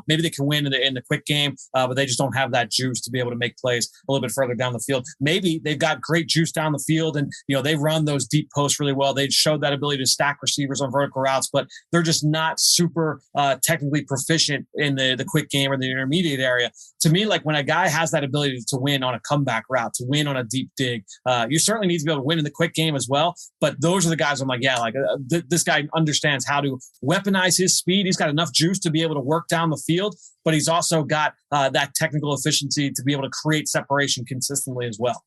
maybe they can win in the quick game, but they just don't have that juice to be able to make plays a little bit further down the field. Maybe they've got great juice down the field and, they run those deep posts really well. They showed that ability to stack receivers on vertical routes, but they're just not super technically proficient in the quick game or the intermediate area. To me, like when a guy has that ability to win on a comeback route, to win on a deep dig, you certainly need to be able to win in the quick game as well. But those are the guys I'm like, this guy understands how to weaponize his speed. He's got enough juice to be able to work down the field, but he's also got that technical efficiency to be able to create separation consistently as well.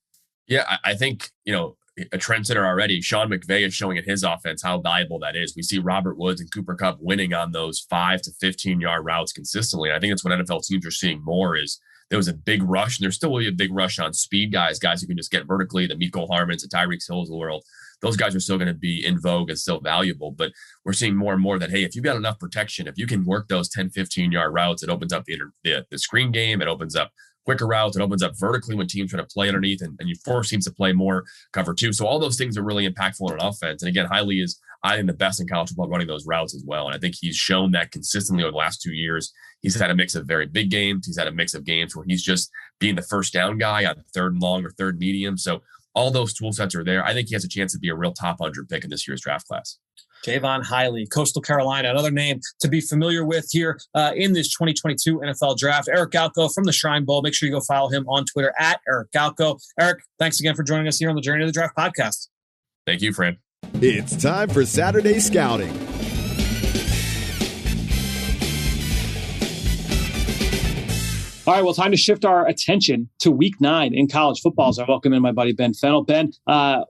Yeah, I think, a trendsetter already. Sean McVay is showing in his offense how valuable that is. We see Robert Woods and Cooper Kupp winning on those 5 to 15-yard routes consistently. I think that's what NFL teams are seeing more is there was a big rush, and there still will be a big rush on speed guys who can just get vertically, the Mecole Hardmans, the Tyreek Hills of the world. Those guys are still going to be in vogue and still valuable, but we're seeing more and more that, hey, if you've got enough protection, if you can work those 10, 15-yard routes, it opens up the screen game, it opens up quicker routes, it opens up vertically when teams try to play underneath, and you force teams to play more cover 2. So all those things are really impactful in an offense. And again, Hiley is, I think, the best in college football running those routes as well. And I think he's shown that consistently over the last 2 years. He's had a mix of very big games. He's had a mix of games where he's just being the first down guy on 3rd and long or 3rd medium. So all those tool sets are there. I think he has a chance to be a real top 100 pick in this year's draft class. Javen Hiley, Coastal Carolina, another name to be familiar with here in this 2022 NFL Draft. Eric Galko from the Shrine Bowl. Make sure you go follow him on Twitter at Eric Galko. Eric, thanks again for joining us here on the Journey to the Draft podcast. Thank you, Fran. It's time for Saturday Scouting. All right, well, time to shift our attention to Week 9 in college football. So I welcome in my buddy Ben Fennell. Ben,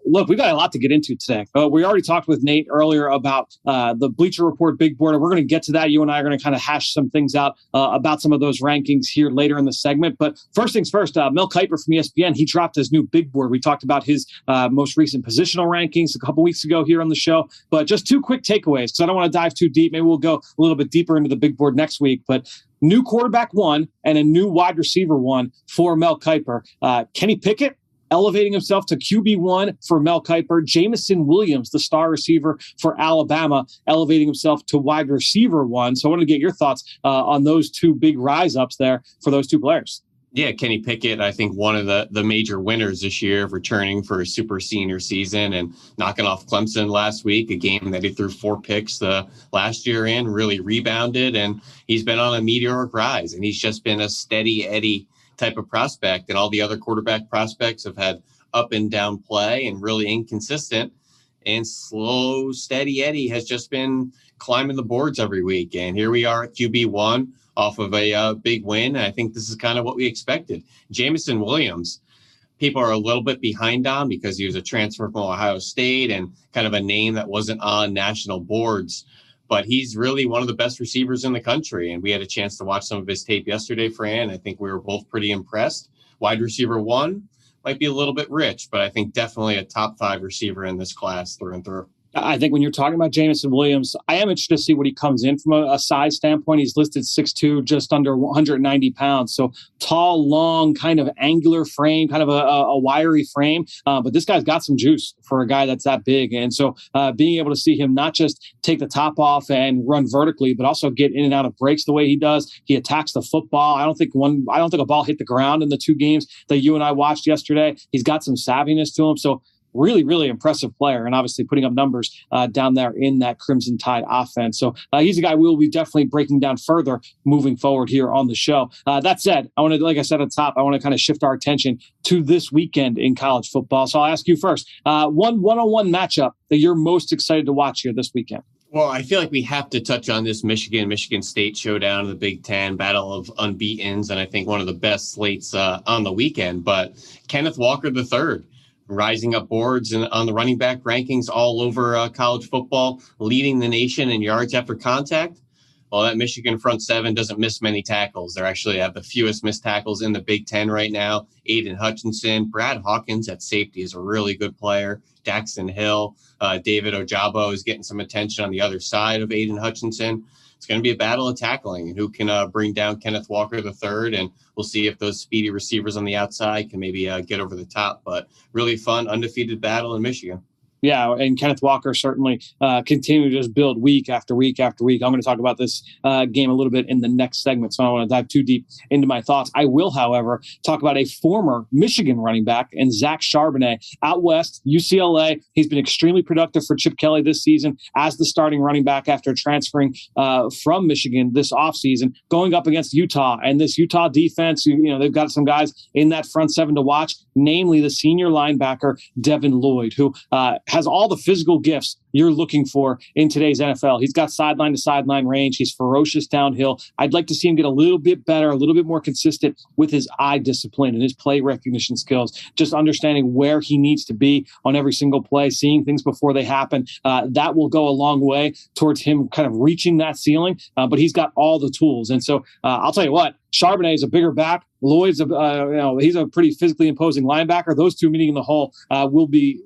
look, we've got a lot to get into today. We already talked with Nate earlier about the Bleacher Report Big Board. We're going to get to that. You and I are going to kind of hash some things out about some of those rankings here later in the segment. But first things first, Mel Kiper from ESPN, he dropped his new Big Board. We talked about his most recent positional rankings a couple weeks ago here on the show. But just 2 quick takeaways, because I don't want to dive too deep. Maybe we'll go a little bit deeper into the Big Board next week. But new quarterback 1 and a new wide receiver 1 for Mel Kiper. Kenny Pickett elevating himself to QB1 for Mel Kiper. Jameson Williams, the star receiver for Alabama, elevating himself to wide receiver 1. So I want to get your thoughts on those two big rise-ups there for those two players. Yeah, Kenny Pickett, I think one of the major winners this year of returning for a super senior season and knocking off Clemson last week, a game that he threw 4 picks the last year in, really rebounded, and he's been on a meteoric rise, and he's just been a steady Eddie type of prospect, and all the other quarterback prospects have had up and down play and really inconsistent, and slow, steady Eddie has just been climbing the boards every week, and here we are at QB1 off of a big win. And I think this is kind of what we expected. Jameson Williams, people are a little bit behind on because he was a transfer from Ohio State and kind of a name that wasn't on national boards, but he's really one of the best receivers in the country. And we had a chance to watch some of his tape yesterday, Fran. I think we were both pretty impressed. Wide receiver 1 might be a little bit rich, but I think definitely a top 5 receiver in this class through and through. I think when you're talking about Jameson Williams, I am interested to see what he comes in from a size standpoint. He's listed 6'2", just under 190 pounds. So tall, long, kind of angular frame, kind of a wiry frame. But this guy's got some juice for a guy that's that big. And so being able to see him not just take the top off and run vertically, but also get in and out of breaks the way he does. He attacks the football. I don't think a ball hit the ground in the 2 games that you and I watched yesterday. He's got some savviness to him. So really, really impressive player, and obviously putting up numbers down there in that Crimson Tide offense. So he's a guy we'll be definitely breaking down further moving forward here on the show. That said, I want to, like I said at the top, I want to kind of shift our attention to this weekend in college football. So I'll ask you first, one-on-one matchup that you're most excited to watch here this weekend. Well, I feel like we have to touch on this Michigan State showdown in the Big Ten, battle of unbeatens, and I think one of the best slates on the weekend. But Kenneth Walker III, rising up boards and on the running back rankings all over college football, leading the nation in yards after contact. Well, that Michigan front 7 doesn't miss many tackles. They actually have the fewest missed tackles in the Big Ten right now. Aiden Hutchinson, Brad Hawkins at safety is a really good player. Daxton Hill, David Ojabo is getting some attention on the other side of Aiden Hutchinson. It's going to be a battle of tackling and who can bring down Kenneth Walker III. And we'll see if those speedy receivers on the outside can maybe get over the top. But really fun, undefeated battle in Michigan. Yeah, and Kenneth Walker certainly continue to just build week after week after week. I'm going to talk about this game a little bit in the next segment, so I don't want to dive too deep into my thoughts. I will, however, talk about a former Michigan running back and Zach Charbonnet out west, UCLA. He's been extremely productive for Chip Kelly this season as the starting running back after transferring from Michigan this offseason, going up against Utah. And this Utah defense, they've got some guys in that front 7 to watch, namely the senior linebacker, Devin Lloyd, who has all the physical gifts you're looking for in today's NFL. He's got sideline to sideline range. He's ferocious downhill. I'd like to see him get a little bit better, a little bit more consistent with his eye discipline and his play recognition skills, just understanding where he needs to be on every single play, seeing things before they happen. That will go a long way towards him kind of reaching that ceiling, but he's got all the tools. And so I'll tell you what, Charbonnet is a bigger back. Lloyd's he's a pretty physically imposing linebacker. Those two meeting in the hole will be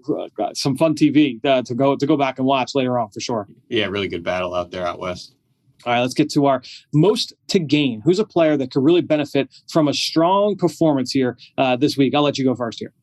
some fun TV to go back and watch later on for sure. Yeah, really good battle out there out west. All right, let's get to our most to gain. Who's a player that could really benefit from a strong performance here this week? I'll let you go first here.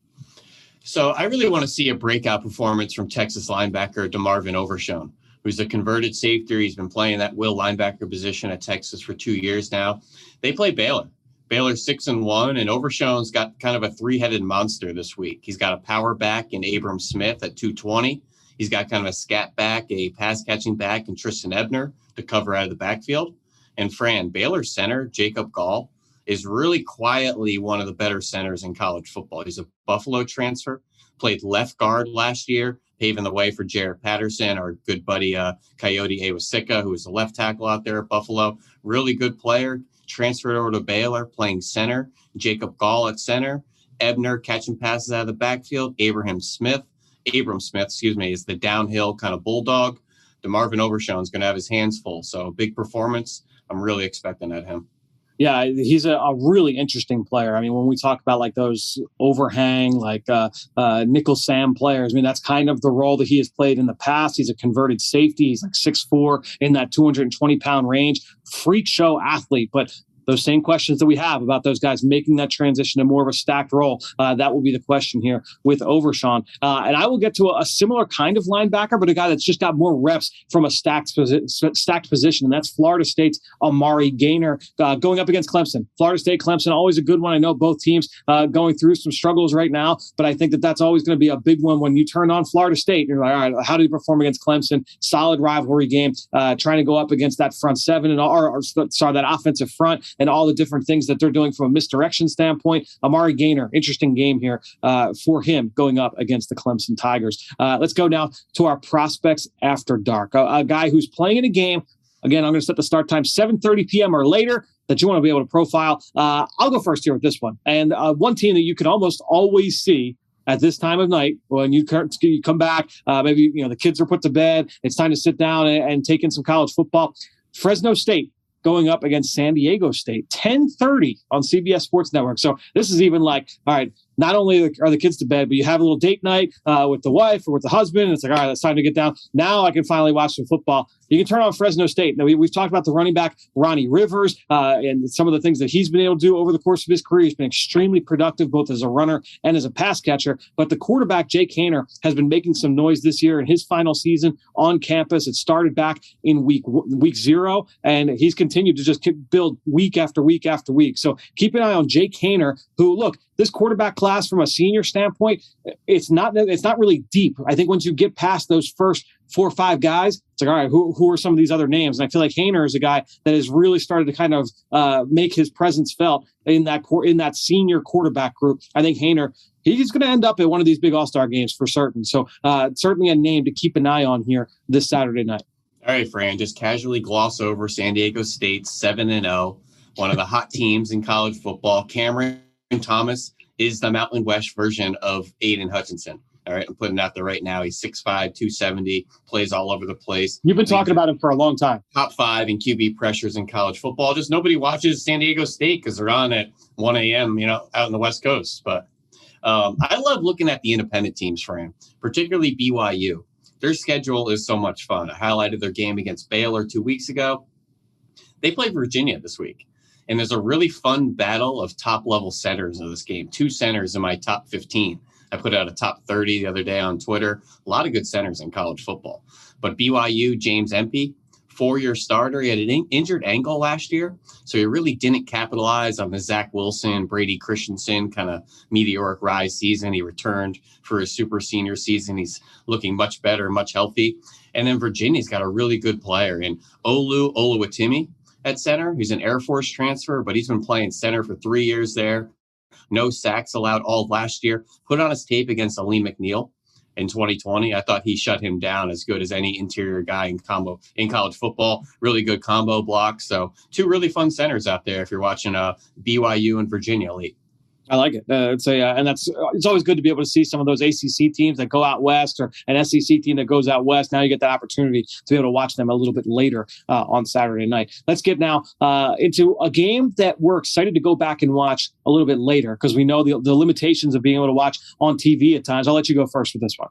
So I really want to see a breakout performance from Texas linebacker Marvin Overshone, who's a converted safety. He's been playing that will linebacker position at Texas for 2 years now. They play Baylor. Baylor's 6-1, and Overshone's got kind of a 3-headed monster this week. He's got a power back in Abram Smith at 220. He's got kind of a scat back, a pass-catching back in Tristan Ebner to cover out of the backfield. And Fran, Baylor's center, Jacob Gaul, is really quietly one of the better centers in college football. He's a Buffalo transfer, played left guard last year, paving the way for Jared Patterson, our good buddy Coyote Awasika, who is a left tackle out there at Buffalo. Really good player. Transferred over to Baylor, playing center. Jacob Gaul at center. Ebner catching passes out of the backfield. Abram Smith, is the downhill kind of bulldog. Marvin Overshone is going to have his hands full. So big performance. I'm really expecting at him. Yeah, he's a really interesting player. I mean, when we talk about like those overhang, like nickel Sam players, I mean, that's kind of the role that he has played in the past. He's a converted safety. He's like 6'4" in that 220-pound range. Freak show athlete, but those same questions that we have about those guys making that transition to more of a stacked role. That will be the question here with Overshone. And I will get to a similar kind of linebacker, but a guy that's just got more reps from a stacked position, and that's Florida State's Amari Gainer going up against Clemson. Florida State, Clemson, always a good one. I know both teams going through some struggles right now, but I think that that's always going to be a big one when you turn on Florida State. You're like, all right, how do you perform against Clemson? Solid rivalry game, trying to go up against that front seven and that offensive front and all the different things that they're doing from a misdirection standpoint. Amari Gainer, interesting game here for him going up against the Clemson Tigers. Let's go now to our prospects after dark. A guy who's playing in a game. Again, I'm going to set the start time 7:30 p.m. or later that you want to be able to profile. I'll go first here with this one. And one team that you can almost always see at this time of night when you come back, maybe the kids are put to bed, it's time to sit down and take in some college football. Fresno State going up against San Diego State, 10:30 on CBS Sports Network. So this is even like, all right, not only are the kids to bed, but you have a little date night with the wife or with the husband. And it's like, all right, it's time to get down. Now I can finally watch some football. You can turn on Fresno State. Now, we've talked about the running back, Ronnie Rivers, and some of the things that he's been able to do over the course of his career. He's been extremely productive, both as a runner and as a pass catcher. But the quarterback, Jake Haener, has been making some noise this year in his final season on campus. It started back in week 0, and he's continued to just build week after week after week. So keep an eye on Jake Haener, who, look, this quarterback class from a senior standpoint, it's not really deep. I think once you get past those first 4 or 5 guys, it's like, all right, who are some of these other names? And I feel like Haener is a guy that has really started to kind of make his presence felt in that senior quarterback group. I think Haener, he's going to end up at one of these big All-Star games for certain. So certainly a name to keep an eye on here this Saturday night. All right, Fran, just casually gloss over San Diego State 7-0, one of the hot teams in college football. Cameron Thomas is the Mountain West version of Aiden Hutchinson. All right, I'm putting it out there right now. He's 6'5", 270, plays all over the place. You've been talking about him for a long time. Top 5 in QB pressures in college football. Just nobody watches San Diego State because they're on at 1 a.m., out in the West Coast. But I love looking at the independent teams, Fran, particularly BYU. Their schedule is so much fun. I highlighted their game against Baylor 2 weeks ago. They play Virginia this week. And there's a really fun battle of top-level centers in this game. 2 centers in my top 15. I put out a top 30 the other day on Twitter. A lot of good centers in college football. But BYU, James Empey, 4-year starter. He had an injured ankle last year, so he really didn't capitalize on the Zach Wilson, Brady Christensen kind of meteoric rise season. He returned for his super senior season. He's looking much better, much healthy. And then Virginia's got a really good player in Oluwatimi at center. He's an Air Force transfer, but he's been playing center for 3 years there. No sacks allowed all of last year. Put on his tape against Ali McNeil in 2020. I thought he shut him down as good as any interior guy in college football. Really good combo blocks. So 2 really fun centers out there if you're watching BYU and Virginia late. I like it. And it's always good to be able to see some of those ACC teams that go out west or an SEC team that goes out west. Now you get that opportunity to be able to watch them a little bit later on Saturday night. Let's get now into a game that we're excited to go back and watch a little bit later because we know the limitations of being able to watch on TV at times. I'll let you go first with this one.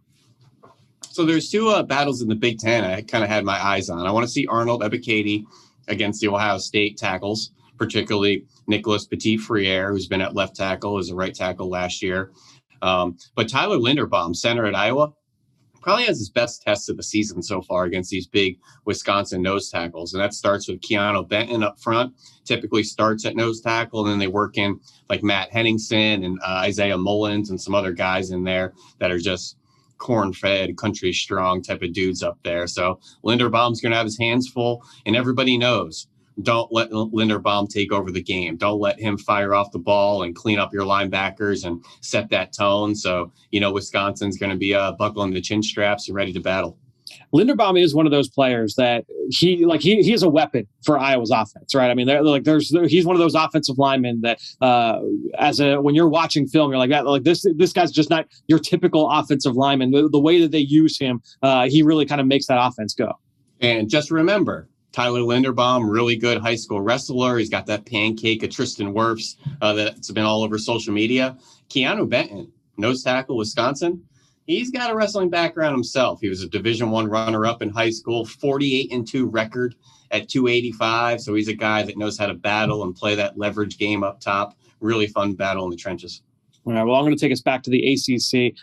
So there's 2 battles in the Big Ten I kind of had my eyes on. I want to see Arnold Ebiketie against the Ohio State tackles, particularly Nicholas Petit-Frere, who's been at left tackle as a right tackle last year. But Tyler Linderbaum, center at Iowa, probably has his best test of the season so far against these big Wisconsin nose tackles. And that starts with Keanu Benton up front, typically starts at nose tackle, and then they work in like Matt Henningsen and Isaiah Mullins and some other guys in there that are just corn-fed, country strong type of dudes up there. So Linderbaum's going to have his hands full, and everybody knows, don't let Linderbaum take over the game. Don't let him fire off the ball and clean up your linebackers and set that tone. So, Wisconsin's going to be buckling the chin straps and ready to battle. Linderbaum is one of those players that he is a weapon for Iowa's offense, right? I mean, he's one of those offensive linemen that when you're watching film, you're like this guy's just not your typical offensive lineman. The way that they use him, he really kind of makes that offense go. And just remember, Tyler Linderbaum, really good high school wrestler. He's got that pancake of Tristan Wirfs that's been all over social media. Keanu Benton, nose tackle, Wisconsin. He's got a wrestling background himself. He was a Division I runner-up in high school, 48-2 record at 285. So he's a guy that knows how to battle and play that leverage game up top. Really fun battle in the trenches. All right, well, I'm going to take us back to the ACC.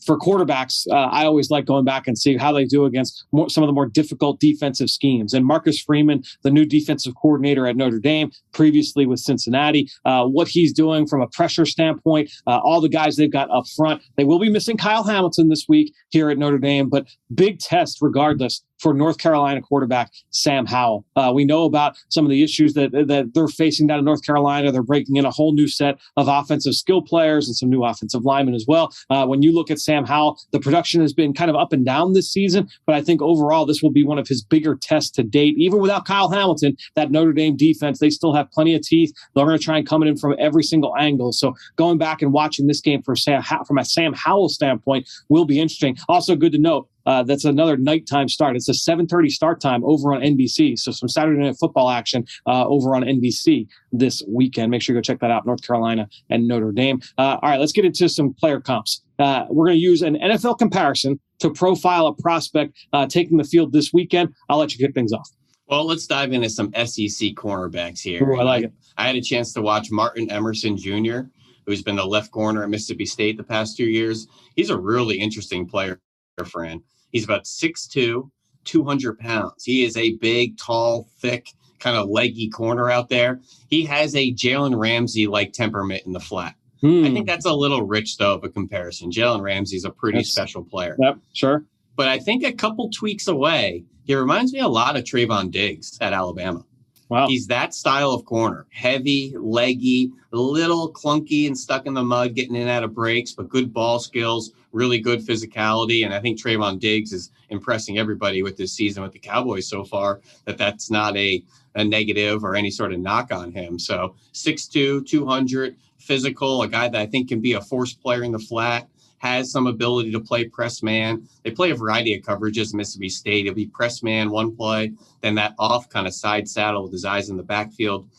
For quarterbacks, I always like going back and see how they do against some of the more difficult defensive schemes. And Marcus Freeman, the new defensive coordinator at Notre Dame, previously with Cincinnati, what he's doing from a pressure standpoint, all the guys they've got up front. They will be missing Kyle Hamilton this week here at Notre Dame, but big test regardless for North Carolina quarterback Sam Howell. We know about some of the issues that they're facing down in North Carolina. They're breaking in a whole new set of offensive skill players and some new offensive linemen as well. When you look at Sam Howell, the production has been kind of up and down this season, but I think overall this will be one of his bigger tests to date. Even without Kyle Hamilton, that Notre Dame defense, they still have plenty of teeth. They're going to try and come in from every single angle. So going back and watching this game from a Sam Howell standpoint will be interesting. Also good to note, that's another nighttime start. It's a 7:30 start time over on NBC. So some Saturday Night Football action over on NBC this weekend. Make sure you go check that out, North Carolina and Notre Dame. All right, let's get into some player comps. We're going to use an NFL comparison to profile a prospect taking the field this weekend. I'll let you kick things off. Well, let's dive into some SEC cornerbacks here. Ooh, I like it. I had a chance to watch Martin Emerson Jr., who's been the left corner at Mississippi State the past 2 years. He's a really interesting player, Fran. He's about 6'2", 200 pounds. He is a big, tall, thick, kind of leggy corner out there. He has a Jalen Ramsey-like temperament in the flat. I think that's a little rich, though, of a comparison. Jalen Ramsey's a pretty special player. Yep, sure. But I think a couple tweaks away, he reminds me a lot of Trayvon Diggs at Alabama. Wow. He's that style of corner. Heavy, leggy, a little clunky and stuck in the mud, getting in and out of breaks, but good ball skills, really good physicality. And I think Trayvon Diggs is impressing everybody with this season with the Cowboys so far, that's not a negative or any sort of knock on him. So 6'2", 200, physical, a guy that I think can be a force player in the flat, has some ability to play press man. They play a variety of coverages in Mississippi State. It'll be press man one play, then that off kind of side saddle with his eyes in the backfield.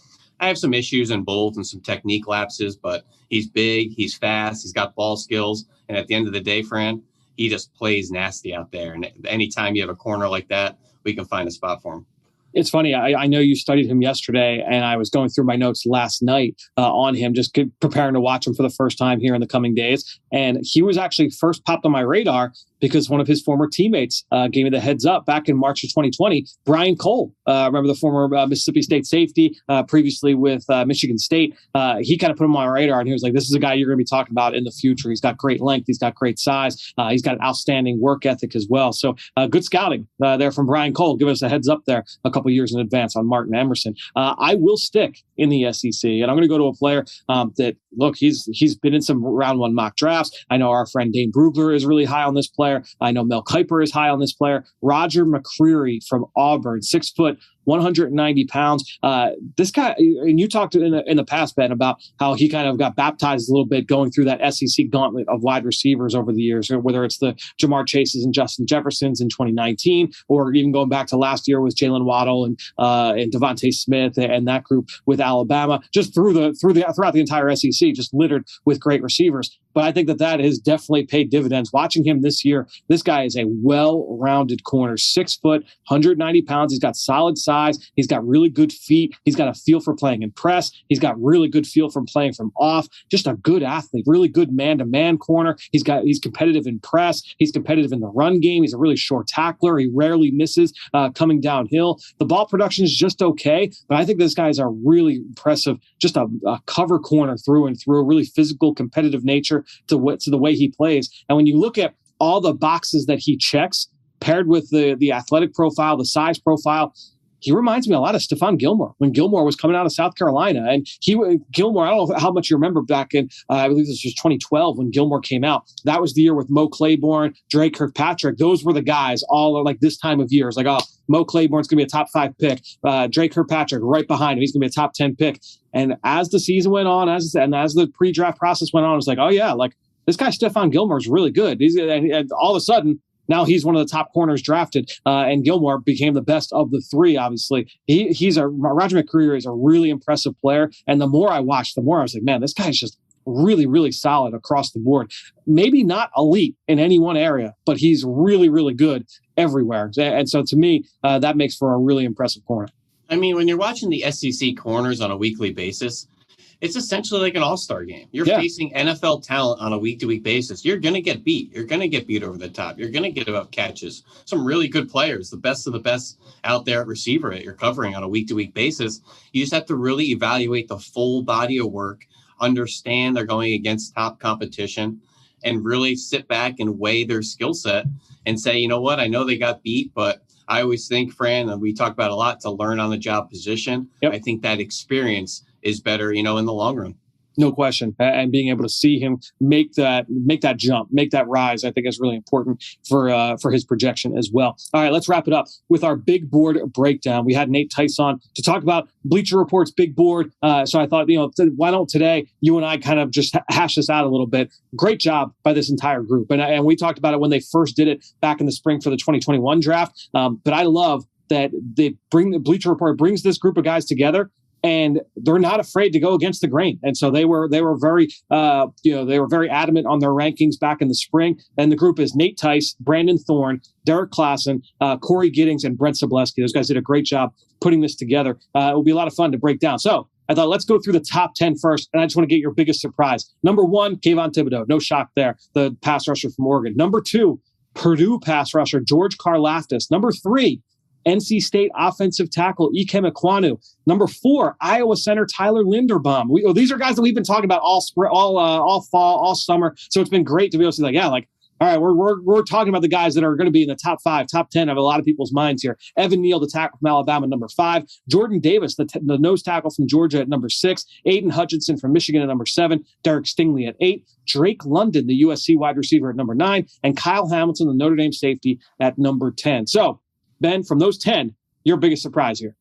I have some issues in both and some technique lapses, but he's big, he's fast, he's got ball skills. And at the end of the day, Fran, he just plays nasty out there. And anytime you have a corner like that, we can find a spot for him. It's funny. I know you studied him yesterday, and I was going through my notes last night on him, just preparing to watch him for the first time here in the coming days. And he was actually first popped on my radar because one of his former teammates gave me the heads up back in March of 2020. Brian Cole, remember the former Mississippi State safety, previously with Michigan State. He kind of put him on my radar, and he was like, this is a guy you're going to be talking about in the future. He's got great length. He's got great size. He's got an outstanding work ethic as well. So good scouting there from Brian Cole. Give us a heads up there a couple years in advance on Martin Emerson. I will stick in the SEC, and I'm going to go to a player that, look, he's been in some round one mock drafts. I know our friend Dane Brugler is really high on this player. I know Mel Kiper is high on this player. Roger Mccreery from Auburn, 6 foot, 190 pounds. This guy, and you talked in the past, Ben, about how he kind of got baptized a little bit going through that SEC gauntlet of wide receivers over the years, whether it's the Jamar Chases and Justin Jeffersons in 2019, or even going back to last year with Jalen Waddle and Devontae Smith and that group with Alabama, just throughout the entire SEC, just littered with great receivers. But I think that has definitely paid dividends. Watching him this year, this guy is a well-rounded corner, 6 foot, 190 pounds. He's got solid size. He's got really good feet. He's got a feel for playing in press. He's got really good feel from playing from off. Just a good athlete, really good man-to-man corner. He's competitive in press. He's competitive in the run game. He's a really short tackler. He rarely misses coming downhill. The ball production is just okay, but I think this guy is a really impressive, just a cover corner through and through, a really physical, competitive nature to the way he plays. And when you look at all the boxes that he checks, paired with the athletic profile, the size profile, he reminds me a lot of Stephon Gilmore when Gilmore was coming out of South Carolina. And Gilmore, I don't know how much you remember back in, I believe this was 2012 when Gilmore came out. That was the year with Mo Claiborne, Drake Kirkpatrick. Those were the guys all like this time of year. It's like, oh, Mo Claiborne's going to be a top 5 pick. Drake Kirkpatrick right behind him. He's going to be a top 10 pick. And as the season went on, as the pre-draft process went on, it was like, oh yeah, like this guy Stephon Gilmore is really good. And all of a sudden, now he's one of the top corners drafted, and Gilmore became the best of the three. Obviously, Roger Mccreery is a really impressive player. And the more I watched, the more I was like, man, this guy's just really, really solid across the board. Maybe not elite in any one area, but he's really, really good everywhere. And so to me, that makes for a really impressive corner. I mean, when you're watching the SEC corners on a weekly basis, it's essentially like an all-star game. You're facing NFL talent on a week-to-week basis. You're going to get beat. You're going to get beat over the top. You're going to get about catches. Some really good players, the best of the best out there at receiver that you're covering on a week-to-week basis. You just have to really evaluate the full body of work, understand they're going against top competition, and really sit back and weigh their skill set and say, you know what, I know they got beat, but I always think, Fran, and we talk about a lot, to learn on the job position. I think that experience is better, in the long run. No question. And being able to see him make that jump, make that rise, I think is really important for his projection as well. All right, let's wrap it up with our big board breakdown. We had Nate Tice on to talk about Bleacher Report's big board. So I thought, why don't today you and I kind of just hash this out a little bit. Great job by this entire group. And we talked about it when they first did it back in the spring for the 2021 draft. But I love that the Bleacher Report brings this group of guys together, and they're not afraid to go against the grain. And so they were very, they were very adamant on their rankings back in the spring. And the group is Nate Tice, Brandon Thorne, Derek Klassen, Corey Giddings, and Brent Sobleski. Those guys did a great job putting this together. It will be a lot of fun to break down. So I thought, let's go through the top 10 first. And I just want to get your biggest surprise. Number 1, Kayvon Thibodeau. No shock there. The pass rusher from Oregon. Number 2, Purdue pass rusher, George Karlaftis. Number 3, NC State offensive tackle Ikem Ekwonu. Number 4, Iowa center Tyler Linderbaum. These are guys that we've been talking about all fall, all summer. So it's been great to be able to see, all right, we're talking about the guys that are going to be in the top 5, top 10 of a lot of people's minds here. Evan Neal, the tackle from Alabama, number 5. Jordan Davis, the nose tackle from Georgia at number 6. Aiden Hutchinson from Michigan at number 7. Derek Stingley at 8. Drake London, the USC wide receiver at number 9. And Kyle Hamilton, the Notre Dame safety at number 10. So, Ben, from those 10, your biggest surprise here?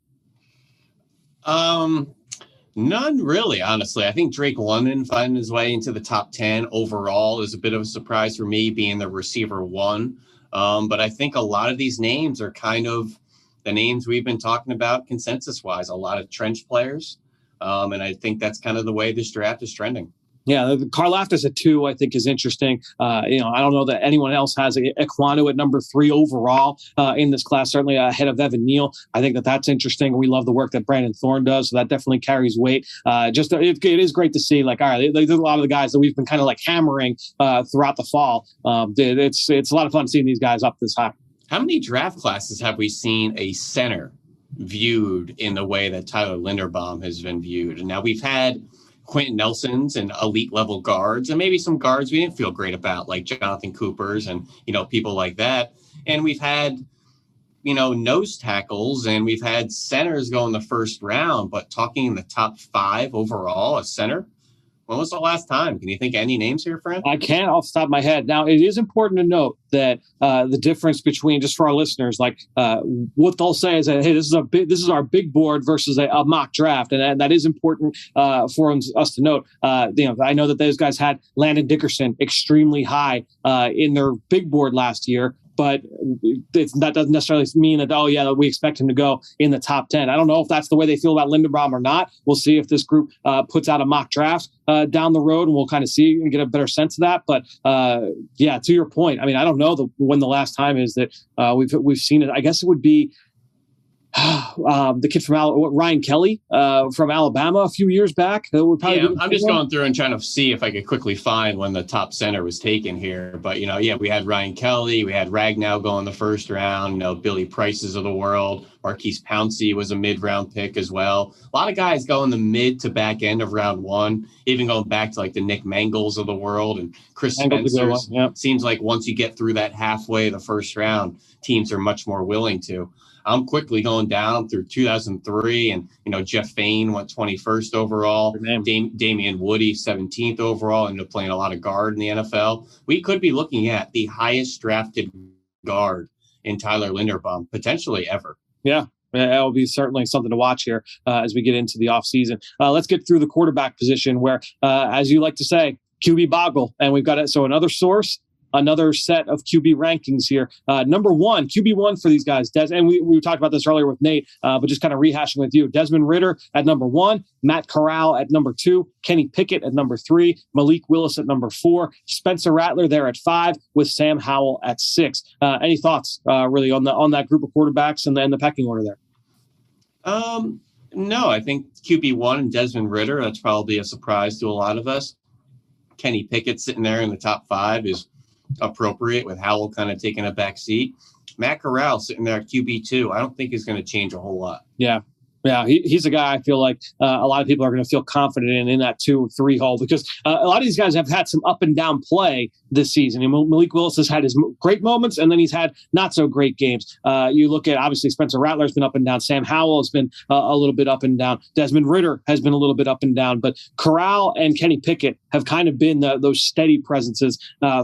None really, honestly. I think Drake London finding his way into the top 10 overall is a bit of a surprise for me, being the receiver 1. But I think a lot of these names are kind of the names we've been talking about consensus-wise, a lot of trench players. And I think that's kind of the way this draft is trending. Yeah, Karlaftis at 2, I think, is interesting. I don't know that anyone else has Ekwonu at number 3 overall in this class, certainly ahead of Evan Neal. I think that's interesting. We love the work that Brandon Thorne does, so that definitely carries weight. It is great to see, all right, there's a lot of the guys that we've been kind of hammering throughout the fall. It's a lot of fun seeing these guys up this high. How many draft classes have we seen a center viewed in the way that Tyler Linderbaum has been viewed? And now we've had Quentin Nelson's and elite level guards, and maybe some guards we didn't feel great about, like Jonathan Cooper's and, people like that. And we've had, nose tackles, and we've had centers go in the first round, but talking in the top 5 overall, a center. When was the last time? Can you think of any names here, Fran? I can't off the top of my head. Now, it is important to note that the difference between, just for our listeners, what they'll say is that, hey, this is our big board versus a mock draft, and that is important for us to note. I know that those guys had Landon Dickerson extremely high in their big board last year. But that doesn't necessarily mean that, we expect him to go in the top 10. I don't know if that's the way they feel about Linderbaum or not. We'll see if this group puts out a mock draft down the road, and we'll kind of see and get a better sense of that. But to your point, I mean, I don't know when the last time is that we've seen it. I guess it would be the kid from Ryan Kelly from Alabama a few years back. I'm just going through and trying to see if I could quickly find when the top center was taken here. But, we had Ryan Kelly, we had Ragnow go in the first round, Billy Price's of the world. Marquise Pouncey was a mid-round pick as well. A lot of guys go in the mid to back end of round 1, even going back to the Nick Mangles of the world and Chris Spencer. Yep. Seems like once you get through that halfway of the first round, teams are much more willing to. I'm quickly going down through 2003, and Jeff Fain went 21st overall. Damian Woody 17th overall, ended up playing a lot of guard in the NFL. We could be looking at the highest drafted guard in Tyler Linderbaum potentially ever. Yeah. That will be certainly something to watch here as we get into the offseason. Let's get through the quarterback position where, as you like to say, QB boggle. And we've got it. So another source, another set of QB rankings here. Number one, QB1 for these guys, and we talked about this earlier with Nate, but just kind of rehashing with you. Desmond Ritter at number 1, Matt Corral at number 2, Kenny Pickett at number 3, Malik Willis at number 4, Spencer Rattler there at 5, with Sam Howell at 6. Any thoughts really on that group of quarterbacks and then the pecking order there? No, I think QB1 and Desmond Ritter, that's probably a surprise to a lot of us. Kenny Pickett sitting there in the top 5 is appropriate, with Howell kind of taking a back seat. Matt Corral sitting there at QB2, I don't think is going to change a whole lot. Yeah, he's a guy I feel like a lot of people are going to feel confident in that 2-3 hole, because a lot of these guys have had some up and down play this season. And Malik Willis has had his great moments, and then he's had not so great games. You look at, obviously, Spencer Rattler's been up and down. Sam Howell has been a little bit up and down. Desmond Ritter has been a little bit up and down. But Corral and Kenny Pickett have kind of been those steady presences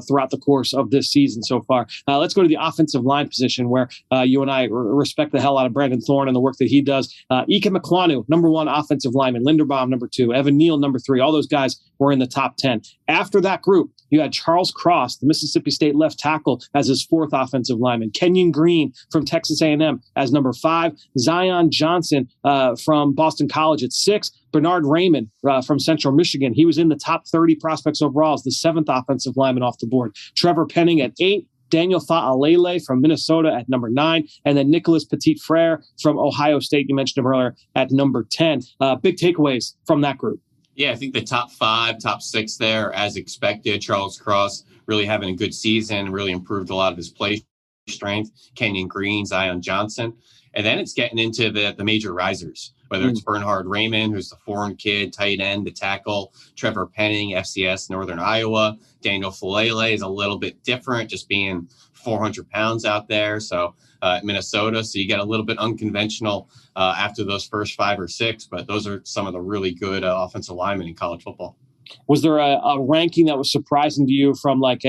throughout the course of this season so far. Let's go to the offensive line position, where you and I respect the hell out of Brandon Thorne and the work that he does. Ike McClanu, number 1 offensive lineman. Linderbaum, number 2. Evan Neal, number 3. All those guys were in the top 10. After that group, you had Charles Cross, the Mississippi State left tackle, as his 4th offensive lineman. Kenyon Green from Texas A&M as number 5. Zion Johnson from Boston College at 6. Bernard Raymond from Central Michigan. He was in the top 30 prospects overall as the 7th offensive lineman off the board. Trevor Penning at 8. Daniel Fa'alele from Minnesota at number 9, and then Nicholas Petit-Frere from Ohio State, you mentioned him earlier, at number 10. Big takeaways from that group. Yeah, I think the top 5, top 6 there, as expected. Charles Cross really having a good season, really improved a lot of his play strength. Kenyon Green, Zion Johnson. And then it's getting into the major risers, whether it's Bernhard Raymond, who's the foreign kid, tight end, the tackle, Trevor Penning, FCS, Northern Iowa. Daniel Fa'alele is a little bit different, just being 400 pounds out there. So Minnesota, so you get a little bit unconventional after those first 5 or 6, but those are some of the really good offensive linemen in college football. Was there a ranking that was surprising to you from like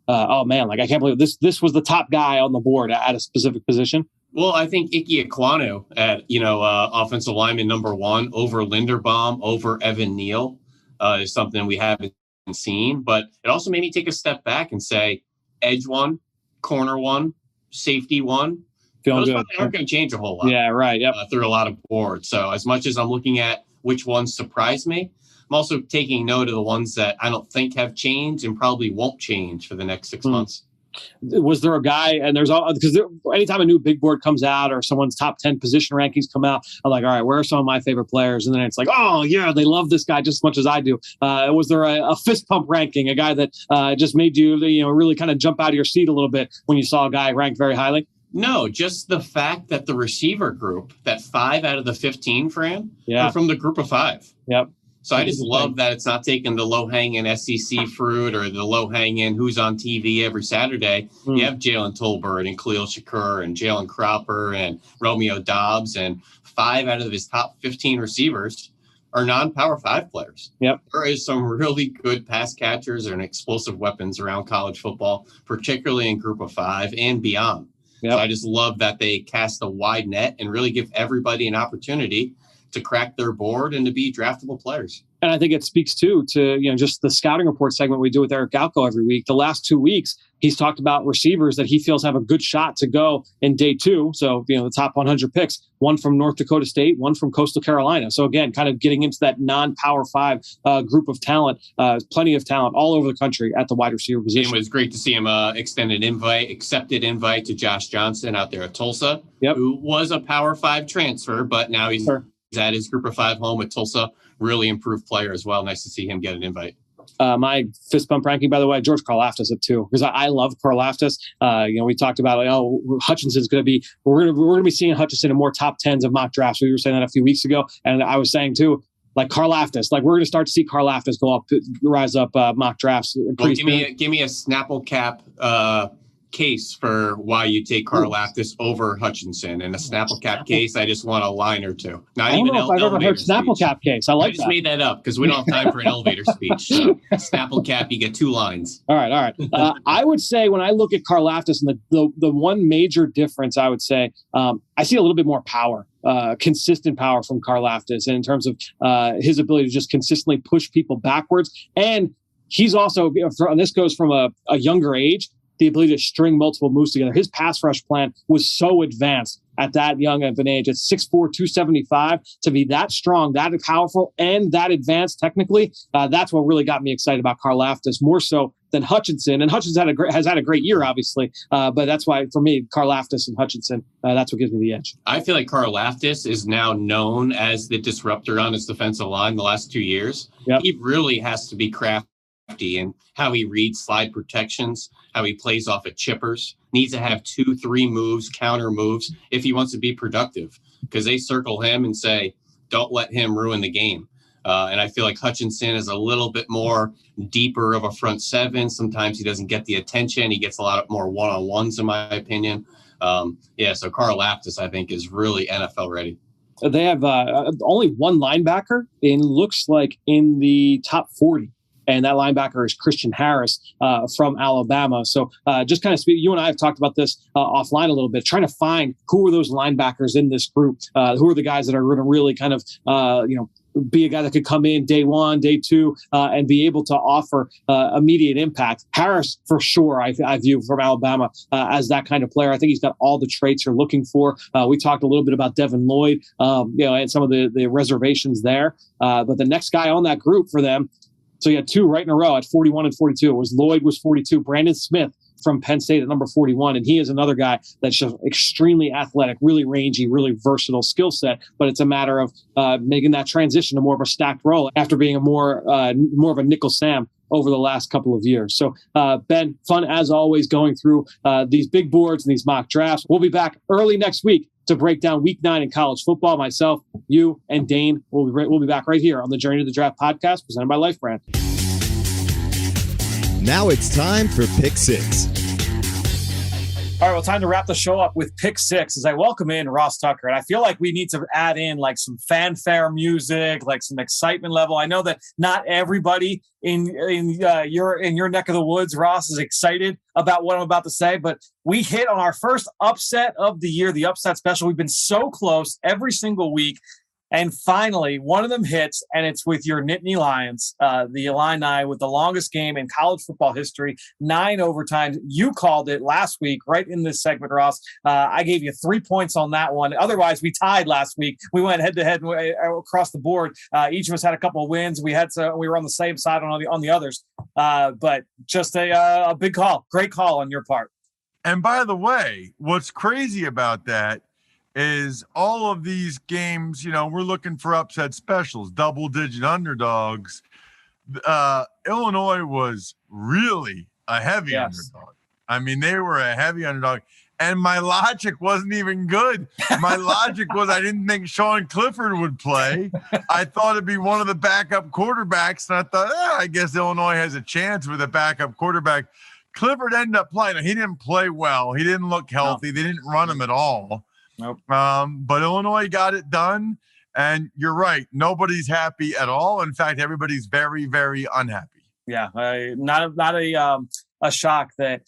oh man, like I can't believe this was the top guy on the board at a specific position? Well, I think Ike Ekwonu at, offensive lineman number 1 over Linderbaum, over Evan Neal is something we haven't seen. But it also made me take a step back and say edge 1, corner 1, safety 1. Those aren't going to change a whole lot. Yeah, right. Yep. Through a lot of boards. So as much as I'm looking at which ones surprised me, I'm also taking note of the ones that I don't think have changed and probably won't change for the next 6 months. Was there a guy, and because anytime a new big board comes out or someone's top 10 position rankings come out, I'm like, all right, where are some of my favorite players? And then it's like, oh yeah, they love this guy just as much as I do. Was there a fist pump ranking, a guy that just made you, really kind of jump out of your seat a little bit when you saw a guy ranked very highly? No, just the fact that the receiver group, that 5 out of the 15, Fran, are from the group of 5. Yep. So I just love that it's not taking the low-hanging SEC fruit or the low-hanging who's on TV every Saturday. You have Jalen Tolbert and Khalil Shakur and Jalen Cropper and Romeo Dobbs, and 5 out of his top 15 receivers are non-Power 5 players. Yep. There is some really good pass catchers and explosive weapons around college football, particularly in group of 5 and beyond. Yep. So I just love that they cast a wide net and really give everybody an opportunity to crack their board and to be draftable players. And I think it speaks to just the scouting report segment we do with Eric Galko every week. The last 2 weeks, he's talked about receivers that he feels have a good shot to go in day 2. So, the top 100 picks, 1 from North Dakota State, 1 from Coastal Carolina. So again, kind of getting into that non-Power 5 group of talent, plenty of talent all over the country at the wide receiver position. It was great to see him accepted invite to Josh Johnson out there at Tulsa, who was a Power 5 transfer, but now he's at his group of 5 home at Tulsa. Really improved player as well. Nice to see him get an invite. My fist bump ranking, by the way, George Karlaftis at 2, because I love Karlaftis. We talked about Hutchinson's going to be we're going to be seeing Hutchinson in more top 10s of mock drafts. We were saying that a few weeks ago, and I was saying too, like Karlaftis, like we're going to start to see Karlaftis rise up mock drafts. Well, give me a Snapple cap case for why you take Karlaftis over Hutchinson. In a Snapple cap case, I just want a line or two. Not even an I've ever heard Snapple cap case. I just made that up because we don't have time for an elevator speech. So Snapple cap, you get 2 lines. All right. I would say when I look at Karlaftis, and the one major difference, I would say I see a little bit more power. Consistent power from Karlaftis, and in terms of his ability to just consistently push people backwards, and he's also, and this goes from a younger age, the ability to string multiple moves together. His pass rush plan was so advanced at that young of an age. At 6'4", 275, to be that strong, that powerful, and that advanced technically, that's what really got me excited about Karlaftis, more so than Hutchinson. And Hutchinson has had a great year, obviously, but that's why, for me, Karlaftis and Hutchinson, that's what gives me the edge. I feel like Karlaftis is now known as the disruptor on his defensive line the last 2 years. Yep. He really has to be crafty in how he reads slide protections, how he plays off of chippers. Needs to have 2-3 moves, counter moves, if he wants to be productive, because they circle him and say, don't let him ruin the game. And I feel like Hutchinson is a little bit more deeper of a front seven. Sometimes he doesn't get the attention. He gets a lot more one-on-ones, in my opinion. So Karlaftis, I think, is really NFL ready. They have only one linebacker looks like in the top 40. And that linebacker is Christian Harris from Alabama. So just kind of speak, you and I have talked about this offline a little bit, trying to find who are those linebackers in this group, who are the guys that are going to really kind of, be a guy that could come in day one, day two, and be able to offer immediate impact. Harris, for sure, I view from Alabama as that kind of player. I think he's got all the traits you're looking for. We talked a little bit about Devin Lloyd, and some of the reservations there. But the next guy on that group for them, so you had two right in a row at 41 and 42. It was Lloyd was 42. Brandon Smith from Penn State at number 41. And he is another guy that's just extremely athletic, really rangy, really versatile skill set. But it's a matter of making that transition to more of a stacked role after being a more of a nickel Sam over the last couple of years. So, Ben, fun as always going through these big boards and these mock drafts. We'll be back early next week to break down Week 9 in college football. Myself, you, and Dane we'll be back right here on the Journey to the Draft podcast presented by Life Brand. Now it's time for Pick Six. All right, well, time to wrap the show up with Pick Six as I welcome in Ross Tucker. And I feel like we need to add in like some fanfare music, like some excitement level. I know that not everybody in your neck of the woods, Ross, is excited about what I'm about to say, but we hit on our first upset of the year, the upset special. We've been so close every single week. And finally, one of them hits, and it's with your Nittany Lions, the Illini, with the longest game in college football history, 9 overtimes. You called it last week, right in this segment, Ross. I gave you 3 points on that one. Otherwise, we tied last week. We went head-to-head across the board. Each of us had a couple of wins. We were on the same side on the others. But just a big call. Great call on your part. And by the way, what's crazy about that is all of these games, we're looking for upset specials, double-digit underdogs. Illinois was really a heavy underdog. I mean, they were a heavy underdog. And my logic wasn't even good. My logic was I didn't think Sean Clifford would play. I thought it'd be one of the backup quarterbacks. And I thought, I guess Illinois has a chance with a backup quarterback. Clifford ended up playing. He didn't play well. He didn't look healthy. They didn't run him at all. Nope. But Illinois got it done, and you're right. Nobody's happy at all. In fact, everybody's very, very unhappy. Yeah, not a shock that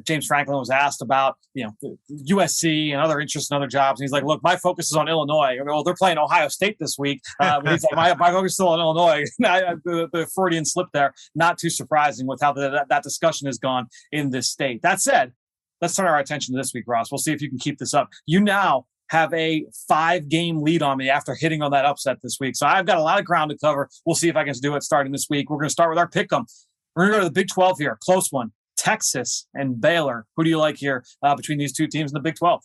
James Franklin was asked about, USC and other interests and other jobs. And he's like, look, my focus is on Illinois. Well, they're playing Ohio State this week. But he's like, my focus is still on Illinois. The Freudian slip there. Not too surprising with how that discussion has gone in this state. That said, let's turn our attention to this week, Ross. We'll see if you can keep this up. You now have a 5-game lead on me after hitting on that upset this week. So I've got a lot of ground to cover. We'll see if I can do it starting this week. We're going to start with our pick'em. We're going to go to the Big 12 here. Close one. Texas and Baylor. Who do you like here between these two teams in the Big 12?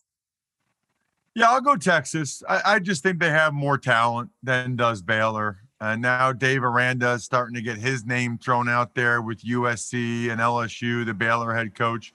Yeah, I'll go Texas. I just think they have more talent than does Baylor. And now Dave Aranda is starting to get his name thrown out there with USC and LSU, the Baylor head coach.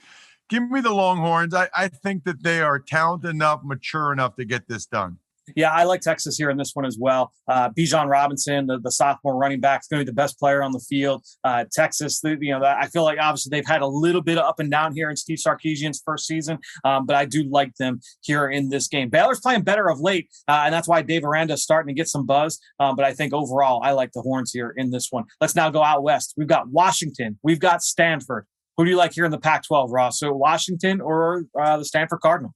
Give me the Longhorns. I think that they are talented enough, mature enough to get this done. Yeah, I like Texas here in this one as well. Bijan Robinson, the sophomore running back, is going to be the best player on the field. Texas, I feel like obviously they've had a little bit of up and down here in Steve Sarkisian's first season, but I do like them here in this game. Baylor's playing better of late, and that's why Dave Aranda is starting to get some buzz. But I think overall, I like the Horns here in this one. Let's now go out west. We've got Washington. We've got Stanford. Who do you like here in the Pac-12, Ross? So Washington or the Stanford Cardinal?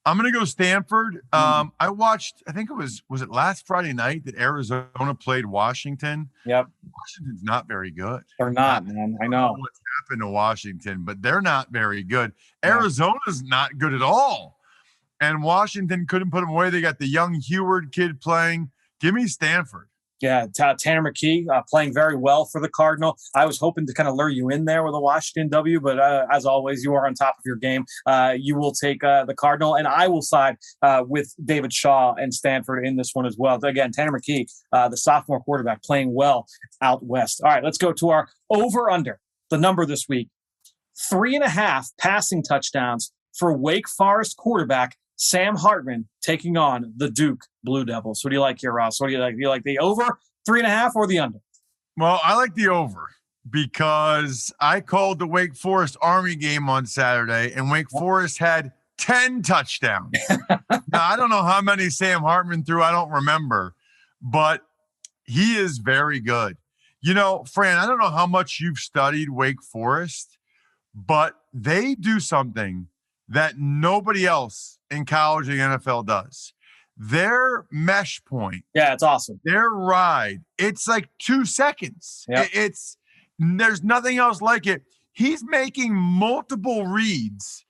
I'm going to go Stanford. I watched, I think was it last Friday night that Arizona played Washington? Yep. Washington's not very good. They're not, man. I know. What's happened to Washington, but they're not very good. Arizona's not good at all. And Washington couldn't put them away. They got the young Heward kid playing. Give me Stanford. Yeah, Tanner McKee playing very well for the Cardinal. I was hoping to kind of lure you in there with a Washington W, but as always, you are on top of your game. You will take the Cardinal, and I will side with David Shaw and Stanford in this one as well. Again, Tanner McKee, the sophomore quarterback, playing well out west. All right, let's go to our over-under. The number this week, 3.5 passing touchdowns for Wake Forest quarterback Sam Hartman taking on the Duke Blue Devils. What do you like here, Ross? What do you like? Do you like the over 3.5 or the under? Well, I like the over because I called the Wake Forest Army game on Saturday, and Wake Forest had 10 touchdowns. Now, I don't know how many Sam Hartman threw. I don't remember, but he is very good. You know, Fran, I don't know how much you've studied Wake Forest, but they do something that nobody else in college and NFL does. Their mesh point. Yeah, it's awesome. Their ride. It's like 2 seconds. Yep. There's nothing else like it. He's making multiple reads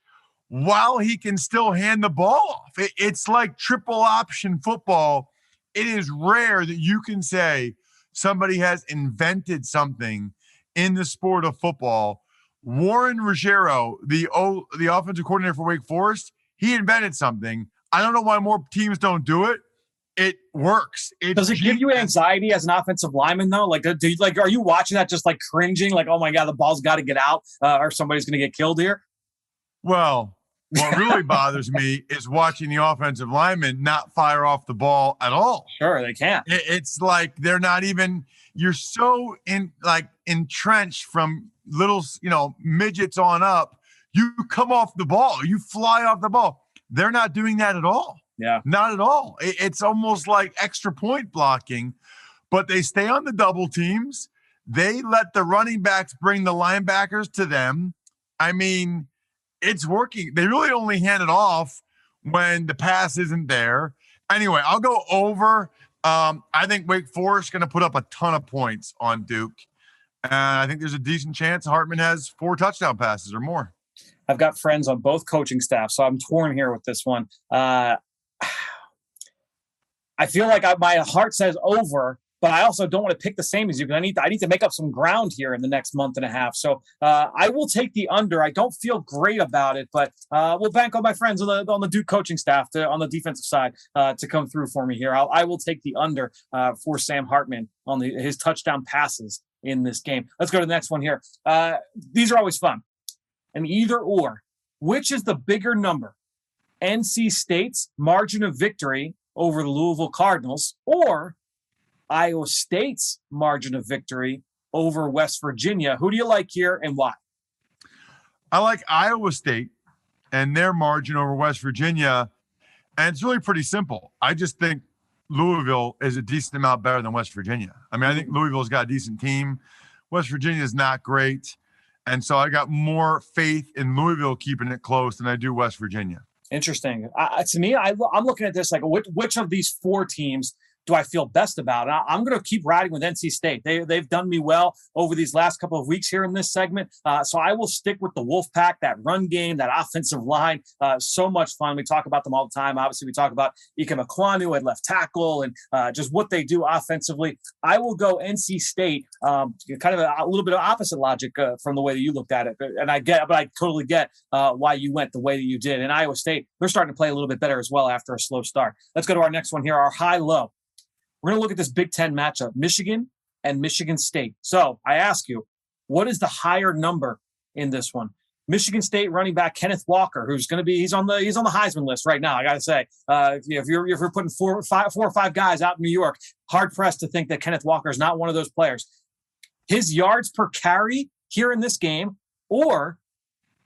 while he can still hand the ball off. It's like triple option football. It is rare that you can say somebody has invented something in the sport of football. Warren Ruggiero, the offensive coordinator for Wake Forest, he invented something. I don't know why more teams don't do it. It works. Does it give you anxiety as an offensive lineman though? Like, are you watching that just like cringing? Like, oh my God, the ball's got to get out, or somebody's going to get killed here. Well, what really bothers me is watching the offensive linemen not fire off the ball at all. Sure, they can't. It's like they're not even. You're so entrenched from little, midgets on up. You come off the ball. You fly off the ball. They're not doing that at all. Yeah. Not at all. It's almost like extra point blocking, but they stay on the double teams. They let the running backs bring the linebackers to them. I mean, it's working. They really only hand it off when the pass isn't there. Anyway, I'll go over. I think Wake Forest is going to put up a ton of points on Duke. And I think there's a decent chance Hartman has 4 touchdown passes or more. I've got friends on both coaching staff, so I'm torn here with this one. I feel like my heart says over, but I also don't want to pick the same as you because I need to make up some ground here in the next month and a half. So I will take the under. I don't feel great about it, but we'll bank on my friends on the Duke coaching staff on the defensive side to come through for me here. I will take the under for Sam Hartman on his touchdown passes in this game. Let's go to the next one here. These are always fun. An either or. Which is the bigger number? NC State's margin of victory over the Louisville Cardinals or Iowa State's margin of victory over West Virginia? Who do you like here and why? I like Iowa State and their margin over West Virginia. And it's really pretty simple. I just think Louisville is a decent amount better than West Virginia. I mean, I think Louisville's got a decent team. West Virginia is not great. And so I got more faith in Louisville keeping it close than I do West Virginia. Interesting. To me, I'm looking at this like which of these 4 teams do I feel best about? And I'm going to keep riding with NC State. They've done me well over these last couple of weeks here in this segment. So I will stick with the Wolfpack, that run game, that offensive line. So much fun. We talk about them all the time. Obviously, we talk about Ike Mekwonu at left tackle and just what they do offensively. I will go NC State, kind of a little bit of opposite logic from the way that you looked at it. And I totally get why you went the way that you did. And Iowa State, they're starting to play a little bit better as well after a slow start. Let's go to our next one here, our high-low. We're going to look at this Big Ten matchup, Michigan and Michigan State. So I ask you, what is the higher number in this one? Michigan State running back Kenneth Walker, who's going to be he's on the Heisman list right now. I got to say, if you're putting four or five guys out in New York, hard pressed to think that Kenneth Walker is not one of those players. His yards per carry here in this game, or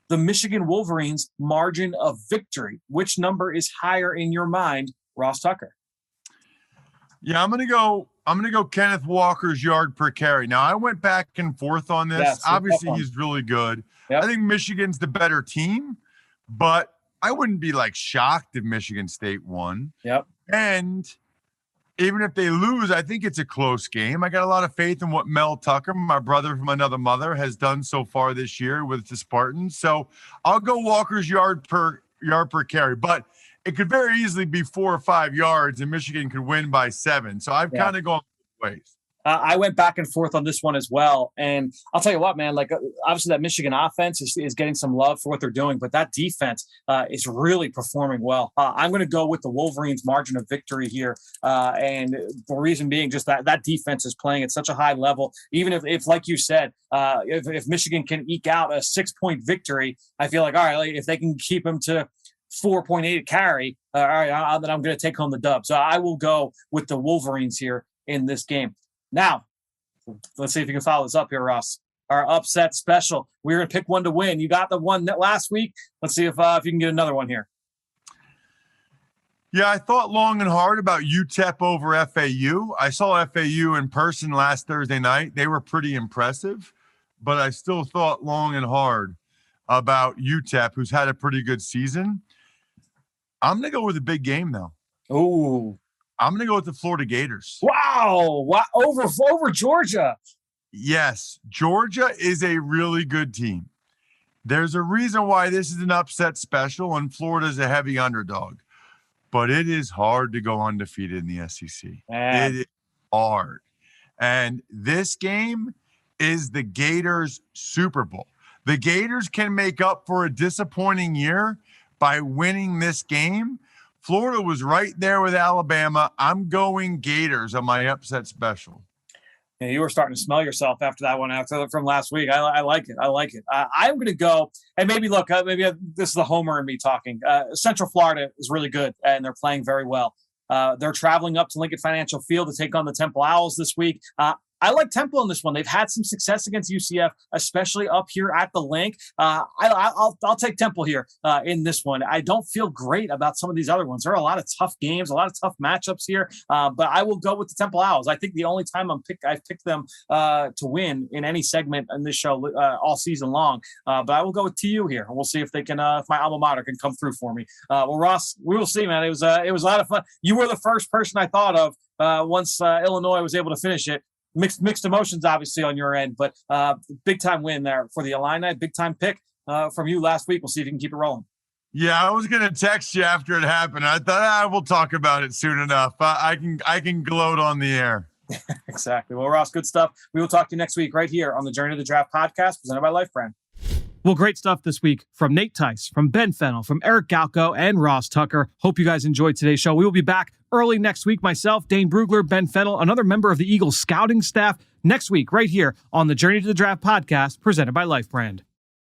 the Michigan Wolverines' margin of victory. Which number is higher in your mind, Ross Tucker? Yeah, I'm gonna go Kenneth Walker's yard per carry. Now I went back and forth on this. Yes, obviously he's really good. Yep. I think Michigan's the better team, but I wouldn't be like shocked if Michigan State won. Yep. And even if they lose, I think it's a close game. I got a lot of faith in what Mel Tucker, my brother from another mother, has done so far this year with the Spartans. So I'll go Walker's yard per carry, but it could very easily be 4 or 5 yards and Michigan could win by 7. So I've kind of gone both ways. I went back and forth on this one as well. And I'll tell you what, man, like obviously that Michigan offense is getting some love for what they're doing, but that defense is really performing well. I'm going to go with the Wolverines' margin of victory here. And the reason being just that defense is playing at such a high level. Even if like you said, if Michigan can eke out a 6-point victory, I feel like, all right, like, if they can keep them to 4.8 carry, all right, then I'm going to take home the dub. So I will go with the Wolverines here in this game. Now, let's see if you can follow this up here, Ross. Our upset special. We're going to pick one to win. You got the one last week. Let's see if you can get another one here. Yeah, I thought long and hard about UTEP over FAU. I saw FAU in person last Thursday night. They were pretty impressive, but I still thought long and hard about UTEP, who's had a pretty good season. I'm going to go with a big game, though. Ooh. I'm going to go with the Florida Gators. Wow. Over Georgia. Yes, Georgia is a really good team. There's a reason why this is an upset special, and Florida's a heavy underdog. But it is hard to go undefeated in the SEC. It is hard. And this game is the Gators' Super Bowl. The Gators can make up for a disappointing year by winning this game. Florida was right there with Alabama. I'm going Gators on my upset special. Yeah, you were starting to smell yourself after that one from last week. I like it. I'm going to go, and maybe look, this is the homer in me talking. Central Florida is really good, and they're playing very well. They're traveling up to Lincoln Financial Field to take on the Temple Owls this week. I like Temple in this one. They've had some success against UCF, especially up here at the link. I'll take Temple here in this one. I don't feel great about some of these other ones. There are a lot of tough games, a lot of tough matchups here, but I will go with the Temple Owls. I think the only time I've picked them to win in any segment in this show all season long. But I will go with TU here, and we'll see if they can, if my alma mater can come through for me. Well, Ross, we will see, man. It was a lot of fun. You were the first person I thought of once Illinois was able to finish it. Mixed emotions, obviously, on your end, but big-time win there for the Illini. Big-time pick from you last week. We'll see if you can keep it rolling. Yeah, I was going to text you after it happened. I thought, we'll talk about it soon enough. I can gloat on the air. Exactly. Well, Ross, good stuff. We will talk to you next week right here on the Journey to the Draft podcast presented by Life Brand. Well, great stuff this week from Nate Tice, from Ben Fennell, from Eric Galko, and Ross Tucker. Hope you guys enjoyed today's show. We will be back early next week. Myself, Dane Brugler, Ben Fennell, another member of the Eagles scouting staff, next week right here on the Journey to the Draft podcast presented by Life Brand.